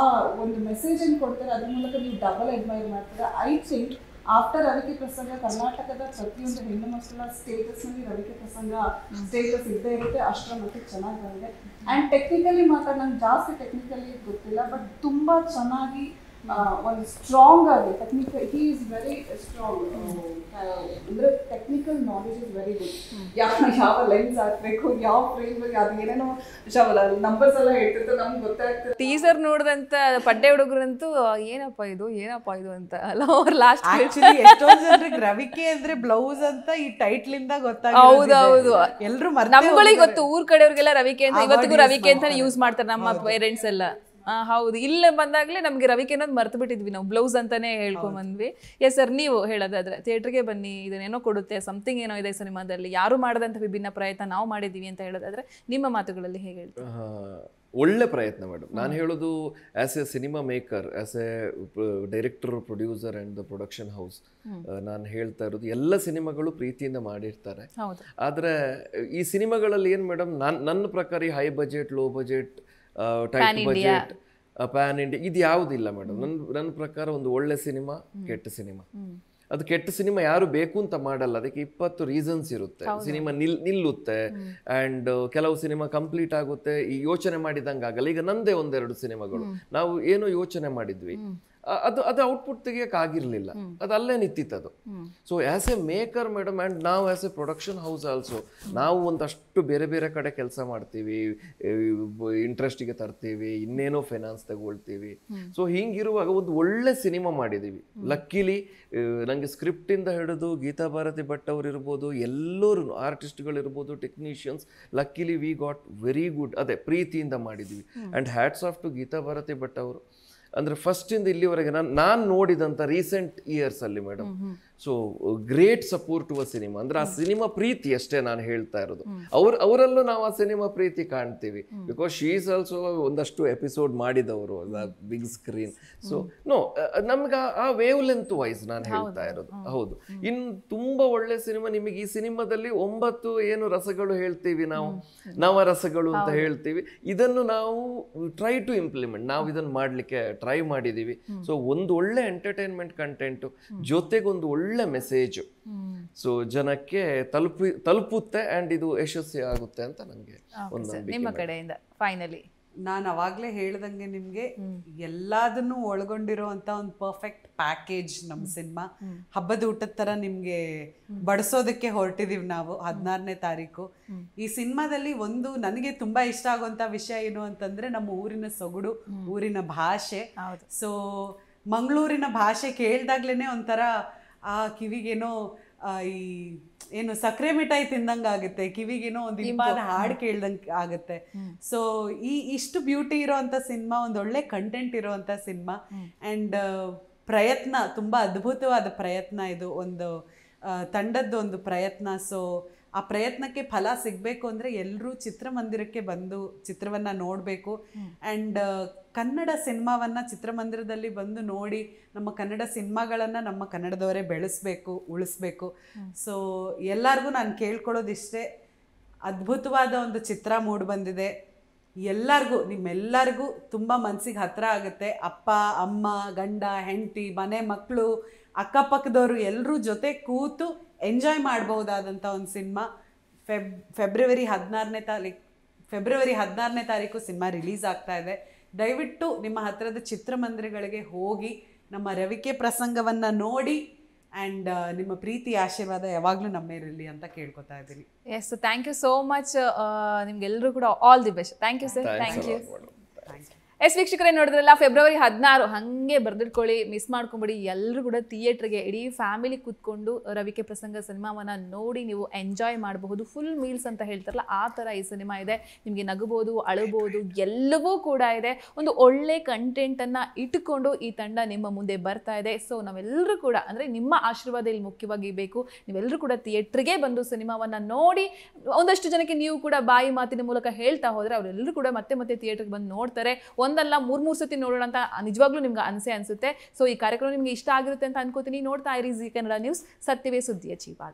ಒಂದು ಮೆಸೇಜನ್ನು ಕೊಡ್ತಾರೆ, ಅದ್ರ ಮೂಲಕ ನೀವು ಡಬಲ್ ಎಡ್ಮೈರ್ ಮಾಡ್ತಾರೆ. ಐ ಥಿಂಕ್ ಆಫ್ಟರ್ ರವಿಕೆ ಪ್ರಸಂಗ ಕರ್ನಾಟಕದ ಪ್ರತಿಯೊಂದು ಹೆಣ್ಣು ಮಕ್ಕಳ ಸ್ಟೇಟಸ್ನಲ್ಲಿ ರವಿಕೆ ಪ್ರಸಂಗ ಸ್ಟೇಟಸ್ ಇದ್ದೇ ಇರುತ್ತೆ. ಅಷ್ಟರ ಮಟ್ಟಿಗೆ ಚೆನ್ನಾಗಿ ಬಂದಿದೆ. ಆ್ಯಂಡ್ ಟೆಕ್ನಿಕಲಿ ನಂಗೆ ಜಾಸ್ತಿ ಟೆಕ್ನಿಕಲಿ ಗೊತ್ತಿಲ್ಲ, ಬಟ್ ತುಂಬ ಚೆನ್ನಾಗಿ ಒಂದು ಸ್ಟ್ರಾಂಗ್ ಆಗಿ ಹಿ ಈಸ್ ವೆರಿ ಸ್ಟ್ರಾಂಗ್. ಅಂದರೆ technical knowledge is very good. ಯಾವ ಲೆನ್ಸ್ ಹಾಕಬೇಕು, ಯಾವ ಫ್ರೇಮ್, ಅದು ಏನೇನೋ ನಂಬರ್ಸ್ ಎಲ್ಲ ಹೇಳ್ತಿರ್ತಾರೆ, ನಮ್ಗೆ ಗೊತ್ತಾಗ್ತದೆ. ಟೀಸರ್ ನೋಡಿದಂತ ಪಡ್ಡೆ ಹುಡುಗರಂತೂ ಏನಪ್ಪ ಇದು ಅಂತ ಅಲ್ಲ. ಅವ್ರ ಲಾಸ್ಟ್ ಎಷ್ಟೊಂದು ಜನರಿಗೆ ರವಿಕೆ ಅಂದ್ರೆ ಬ್ಲೌಸ್ ಅಂತ ಈ ಟೈಟ್ಲ್ ಇಂದ ಹೌದು ಎಲ್ರು ನಮ್ಗಳಿಗೆ ಗೊತ್ತು. ಊರ್ ಕಡೆಯವ್ರಿಗೆಲ್ಲ ರವಿಕೆ ಅಂತ ಇವತ್ತಿಗೂ ರವಿಕೆ ಅಂತ ಯೂಸ್ ಮಾಡ್ತಾರೆ ನಮ್ಮ ಪೇರೆಂಟ್ಸ್ ಎಲ್ಲ. ಹೌದು, ಇಲ್ಲೇ ಬಂದಾಗಲೇ ನಮಗೆ ರವಿಕೆ ಅನ್ನೋದು ಮರ್ತು ಬಿಟ್ಟಿದ್ವಿ, ನಾವು ಬ್ಲೌಸ್ ಅಂತಾನೆ ಹೇಳ್ಕೊಂಬಂದ್ವಿ. ಎಸ್ ಸರ್, ನೀವು ಹೇಳೋದಾದ್ರೆ ಥಿಯೇಟರ್ಗೆ ಬನ್ನಿ, ಇದನ್ನೇನೋ ಕೊಡುತ್ತೆ, ಸಮಥಿಂಗ್ ಏನೋ ಇದೆ ಸಿನಿಮಾದಲ್ಲಿ, ಯಾರು ಮಾಡದಂಥ ವಿಭಿನ್ನ ಪ್ರಯತ್ನ ನಾವು ಮಾಡಿದ್ದೀವಿ ಅಂತ ಹೇಳೋದಾದ್ರೆ ನಿಮ್ಮ ಮಾತುಗಳಲ್ಲಿ ಹೇಗೆ ಹೇಳ್ತೀವಿ? ಒಳ್ಳೆ ಪ್ರಯತ್ನ ಮೇಡಮ್. ನಾನು ಹೇಳೋದು as A cinema maker, as A director, producer and the production house, ನಾನು ಹೇಳ್ತಾ ಇರೋದು ಎಲ್ಲ ಸಿನಿಮಾಗಳು ಪ್ರೀತಿಯಿಂದ ಮಾಡಿರ್ತಾರೆ. ಆದರೆ ಈ ಸಿನಿಮಾಗಳಲ್ಲಿ ಏನು ಮೇಡಮ್, ನನ್ನ ಪ್ರಕಾರ ಈ high budget, low budget, tight budget, PAN India ಇದು ಯಾವುದಿಲ್ಲ ಮೇಡಮ್. ನನ್ನ ಪ್ರಕಾರ ಒಂದು ಒಳ್ಳೆ ಸಿನಿಮಾ, ಕೆಟ್ಟ ಸಿನಿಮಾ. ಅದು ಕೆಟ್ಟ ಸಿನಿಮಾ ಯಾರು ಬೇಕು ಅಂತ ಮಾಡಲ್ಲ, ಅದಕ್ಕೆ 20 ರೀಸನ್ಸ್ ಇರುತ್ತೆ. ಸಿನಿಮಾ ನಿಲ್ಲುತ್ತೆ ಆ್ಯಂಡ್ ಕೆಲವು ಸಿನಿಮಾ ಕಂಪ್ಲೀಟ್ ಆಗುತ್ತೆ, ಈ ಯೋಚನೆ ಮಾಡಿದಂಗೆ ಆಗಲ್ಲ. ಈಗ ನಂದೇ 1-2 ಸಿನಿಮಾಗಳು ನಾವು ಏನೋ ಯೋಚನೆ ಮಾಡಿದ್ವಿ, ಅದು ಔಟ್ಪುಟ್ ತೆಗಿಯೋಕ್ಕಾಗಿರ್ಲಿಲ್ಲ, ಅದು ಅಲ್ಲೇ ನಿಂತಿತ್ತದು. So as a maker madam, and ನಾವು as a production house also, ನಾವು ಒಂದಷ್ಟು ಬೇರೆ ಬೇರೆ ಕಡೆ ಕೆಲಸ ಮಾಡ್ತೀವಿ, ಇಂಟ್ರೆಸ್ಟಿಗೆ ತರ್ತೀವಿ, ಇನ್ನೇನೋ ಫೈನಾನ್ಸ್ ತಗೊಳ್ತೀವಿ. ಸೊ ಹಿಂಗಿರುವಾಗ ಒಂದು ಒಳ್ಳೆ ಸಿನಿಮಾ ಮಾಡಿದ್ದೀವಿ. ಲಕ್ಕಿಲಿ ನನಗೆ ಸ್ಕ್ರಿಪ್ಟಿಂದ ಹಿಡಿದು ಗೀತಾ ಭಾರತಿ ಭಟ್ ಅವ್ರು ಇರ್ಬೋದು, ಎಲ್ಲರೂ ಆರ್ಟಿಸ್ಟ್ಗಳಿರ್ಬೋದು, technicians, luckily we got very good. ಅದೇ ಪ್ರೀತಿಯಿಂದ ಮಾಡಿದ್ದೀವಿ. And hats off to Geetha Bharathi Bhat ಅವರು. ಅಂದರೆ ಫಸ್ಟಿಂದ ಇಲ್ಲಿವರೆಗೆ ನಾನು ನೋಡಿದಂಥ ರೀಸೆಂಟ್ ಇಯರ್ಸಲ್ಲಿ madam, so great support to a cinema. ಅಂದರೆ ಆ ಸಿನಿಮಾ ಪ್ರೀತಿ ಅಷ್ಟೇ ನಾನು ಹೇಳ್ತಾ ಇರೋದು. ಅವರಲ್ಲೂ ನಾವು ಆ ಸಿನಿಮಾ ಪ್ರೀತಿ ಕಾಣ್ತೀವಿ. ಬಿಕಾಸ್ ಶೀ ಈಸ್ ಆಲ್ಸೋ ಒಂದಷ್ಟು ಎಪಿಸೋಡ್ ಮಾಡಿದವರು ಬಿಗ್ ಸ್ಕ್ರೀನ್. ಸೊ ನೋ, ನಮ್ಗೆ ಆ ವೇವ್ ಲೆಂತ್ ವೈಸ್ ನಾನು ಹೇಳ್ತಾ ಇರೋದು. ಹೌದು, ಇನ್ನು ತುಂಬ ಒಳ್ಳೆ ಸಿನಿಮಾ. ನಿಮಗೆ ಈ ಸಿನಿಮಾದಲ್ಲಿ 9 ಏನು ರಸಗಳು ಹೇಳ್ತೀವಿ ನಾವು, ನವರಸಗಳು ಅಂತ ಹೇಳ್ತೀವಿ, ಇದನ್ನು ನಾವು ಟ್ರೈ ಟು ಇಂಪ್ಲಿಮೆಂಟ್, ನಾವು ಇದನ್ನು ಮಾಡಲಿಕ್ಕೆ ಟ್ರೈ ಮಾಡಿದ್ದೀವಿ. ಸೊ ಒಂದು ಒಳ್ಳೆ ಎಂಟರ್ಟೈನ್ಮೆಂಟ್ ಕಂಟೆಂಟು ಜೊತೆಗೊಂದು ಒಳ್ಳೆ ಮೆಸೇಜ್, ಸೊ ಜನಕ್ಕೆ ತಲುಪುತ್ತೆ ಆ್ಯಂಡ್ ಇದು ಯಶಸ್ವಿ ಆಗುತ್ತೆ ಅಂತ ನನಗೆ ಒಂದು ನಿಮ್ಮ ಕಡೆಯಿಂದ. ಫೈನಲಿ ನಾನು ಅವಾಗಲೇ ಹೇಳ್ದಂಗೆ ನಿಮಗೆ ಎಲ್ಲದನ್ನು ಒಳಗೊಂಡಿರುವಂಥ ಒಂದು ಪರ್ಫೆಕ್ಟ್ ಪ್ಯಾಕೇಜ್ ನಮ್ಮ ಸಿನಿಮಾ. ಹಬ್ಬದ ಊಟದ ಥರ ನಿಮಗೆ ಬಡಿಸೋದಕ್ಕೆ ಹೊರಟಿದ್ದೀವಿ ನಾವು 16ನೇ ತಾರೀಕು. ಈ ಸಿನಿಮಾದಲ್ಲಿ ಒಂದು ನನಗೆ ತುಂಬ ಇಷ್ಟ ಆಗುವಂಥ ವಿಷಯ ಏನು ಅಂತಂದರೆ ನಮ್ಮ ಊರಿನ ಸೊಗಡು, ಊರಿನ ಭಾಷೆ. ಸೊ ಮಂಗಳೂರಿನ ಭಾಷೆ ಕೇಳಿದಾಗ್ಲೇ ಒಂಥರ ಆ ಕಿವಿಗೇನೋ ಈ ಏನು ಸಕ್ಕರೆ ಮಿಠಾಯಿ ತಿಂದಂಗೆ ಆಗುತ್ತೆ, ಕಿವಿಗೇನೋ ಒಂದು ಇಂಪಾದ ಹಾಡು ಕೇಳ್ದಂಗೆ ಆಗುತ್ತೆ. ಸೊ ಇಷ್ಟು ಬ್ಯೂಟಿ ಇರೋವಂಥ ಸಿನಿಮಾ, ಒಂದೊಳ್ಳೆ ಕಂಟೆಂಟ್ ಇರೋವಂಥ ಸಿನಿಮಾ. ಆ್ಯಂಡ್ ಪ್ರಯತ್ನ ತುಂಬ ಅದ್ಭುತವಾದ ಪ್ರಯತ್ನ ಇದು, ಒಂದು ತಂಡದ್ದು ಒಂದು ಪ್ರಯತ್ನ. ಸೊ ಆ ಪ್ರಯತ್ನಕ್ಕೆ ಫಲ ಸಿಗಬೇಕು ಅಂದರೆ ಎಲ್ಲರೂ ಚಿತ್ರಮಂದಿರಕ್ಕೆ ಬಂದು ಚಿತ್ರವನ್ನು ನೋಡಬೇಕು. ಆ್ಯಂಡ್ ಕನ್ನಡ ಸಿನಿಮಾವನ್ನು ಚಿತ್ರಮಂದಿರದಲ್ಲಿ ಬಂದು ನೋಡಿ ನಮ್ಮ ಕನ್ನಡ ಸಿನಿಮಾಗಳನ್ನು ನಮ್ಮ ಕನ್ನಡದವರೇ ಬೆಳೆಸಬೇಕು, ಉಳಿಸ್ಬೇಕು. ಸೊ ಎಲ್ಲರಿಗೂ ನಾನು ಕೇಳ್ಕೊಳ್ಳೋದಿಷ್ಟೇ, ಅದ್ಭುತವಾದ ಒಂದು ಚಿತ್ರ ಮೂಡಿಬಂದಿದೆ. ಎಲ್ಲರಿಗೂ, ನಿಮ್ಮೆಲ್ಲರಿಗೂ ತುಂಬ ಮನಸ್ಸಿಗೆ ಹತ್ತಿರ ಆಗುತ್ತೆ. ಅಪ್ಪ ಅಮ್ಮ, ಗಂಡ ಹೆಂಡತಿ, ಮನೆ ಮಕ್ಕಳು, ಅಕ್ಕಪಕ್ಕದವರು ಎಲ್ಲರೂ ಜೊತೆ ಕೂತು ಎಂಜಾಯ್ ಮಾಡ್ಬೋದಾದಂಥ ಒಂದು ಸಿನಿಮಾ. ಫೆಬ್ರವರಿ 16ನೇ ತಾರೀಕು ಸಿನಿಮಾ ರಿಲೀಸ್ ಆಗ್ತಾ ಇದೆ. ದಯವಿಟ್ಟು ನಿಮ್ಮ ಹತ್ತಿರದ ಚಿತ್ರಮಂದಿರಗಳಿಗೆ ಹೋಗಿ ನಮ್ಮ ರವಿಕೆ ಪ್ರಸಂಗವನ್ನು ನೋಡಿ ಆ್ಯಂಡ್ ನಿಮ್ಮ ಪ್ರೀತಿ ಆಶೀರ್ವಾದ ಯಾವಾಗಲೂ ನಮ್ಮ ಮೇಲಿರಲಿ ಅಂತ ಕೇಳ್ಕೊತಾ ಇದ್ದೀನಿ. Yes, thank you so much. ನಿಮ್ಗೆಲ್ಲರೂ ಕೂಡ all the best. Thank you sir. Thank you. Yes ವೀಕ್ಷಕರೇ, ನೋಡಿದ್ರಲ್ಲ, ಫೆಬ್ರವರಿ 16 ಹಾಗೆ ಬರೆದಿಟ್ಕೊಳ್ಳಿ, ಮಿಸ್ ಮಾಡ್ಕೊಂಬಿಡಿ. ಎಲ್ಲರೂ ಕೂಡ ಥಿಯೇಟ್ರಿಗೆ ಇಡೀ ಫ್ಯಾಮಿಲಿ ಕೂತ್ಕೊಂಡು ರವಿಕೆ ಪ್ರಸಂಗ ಸಿನಿಮಾವನ್ನು ನೋಡಿ ನೀವು ಎಂಜಾಯ್ ಮಾಡಬಹುದು. ಫುಲ್ ಮೀಲ್ಸ್ ಅಂತ ಹೇಳ್ತಾರಲ್ಲ, ಆ ಥರ ಈ ಸಿನಿಮಾ ಇದೆ. ನಿಮಗೆ ನಗಬಹುದು, ಅಳಬಹುದು, ಎಲ್ಲವೂ ಕೂಡ ಇದೆ. ಒಂದು ಒಳ್ಳೆ ಕಂಟೆಂಟನ್ನು ಇಟ್ಟುಕೊಂಡು ಈ ತಂಡ ನಿಮ್ಮ ಮುಂದೆ ಬರ್ತಾ ಇದೆ. ಸೊ ನಾವೆಲ್ಲರೂ ಕೂಡ, ಅಂದರೆ ನಿಮ್ಮ ಆಶೀರ್ವಾದ ಇಲ್ಲಿ ಮುಖ್ಯವಾಗಿ ಬೇಕು. ನೀವೆಲ್ಲರೂ ಕೂಡ ಥಿಯೇಟ್ರಿಗೆ ಬಂದು ಸಿನಿಮಾವನ್ನು ನೋಡಿ, ಒಂದಷ್ಟು ಜನಕ್ಕೆ ನೀವು ಕೂಡ ಬಾಯಿ ಮಾತಿನ ಮೂಲಕ ಹೇಳ್ತಾ ಹೋದರೆ ಅವರೆಲ್ಲರೂ ಕೂಡ ಮತ್ತೆ ಮತ್ತೆ ಥಿಯೇಟ್ರಿಗೆ ಬಂದು ನೋಡ್ತಾರೆ. ಒಂದಲ್ಲ 3 ಸತಿ ನೋಡೋಣ ಅಂತ ನಿಜವಾಗ್ಲೂ ನಿಮ್ಗೆ ಅನ್ಸುತ್ತೆ. ಸೊ ಈ ಕಾರ್ಯಕ್ರಮ ನಿಮ್ಗೆ ಇಷ್ಟ ಆಗಿರುತ್ತೆ ಅಂತ ಅನ್ಕೋತೀನಿ. ನೋಡ್ತಾ ಇರಿ ಜೀ ಕನ್ನಡ ನ್ಯೂಸ್, ಸತ್ಯವೇ ಸುದ್ದಿಯ ಜೀವಾಳ.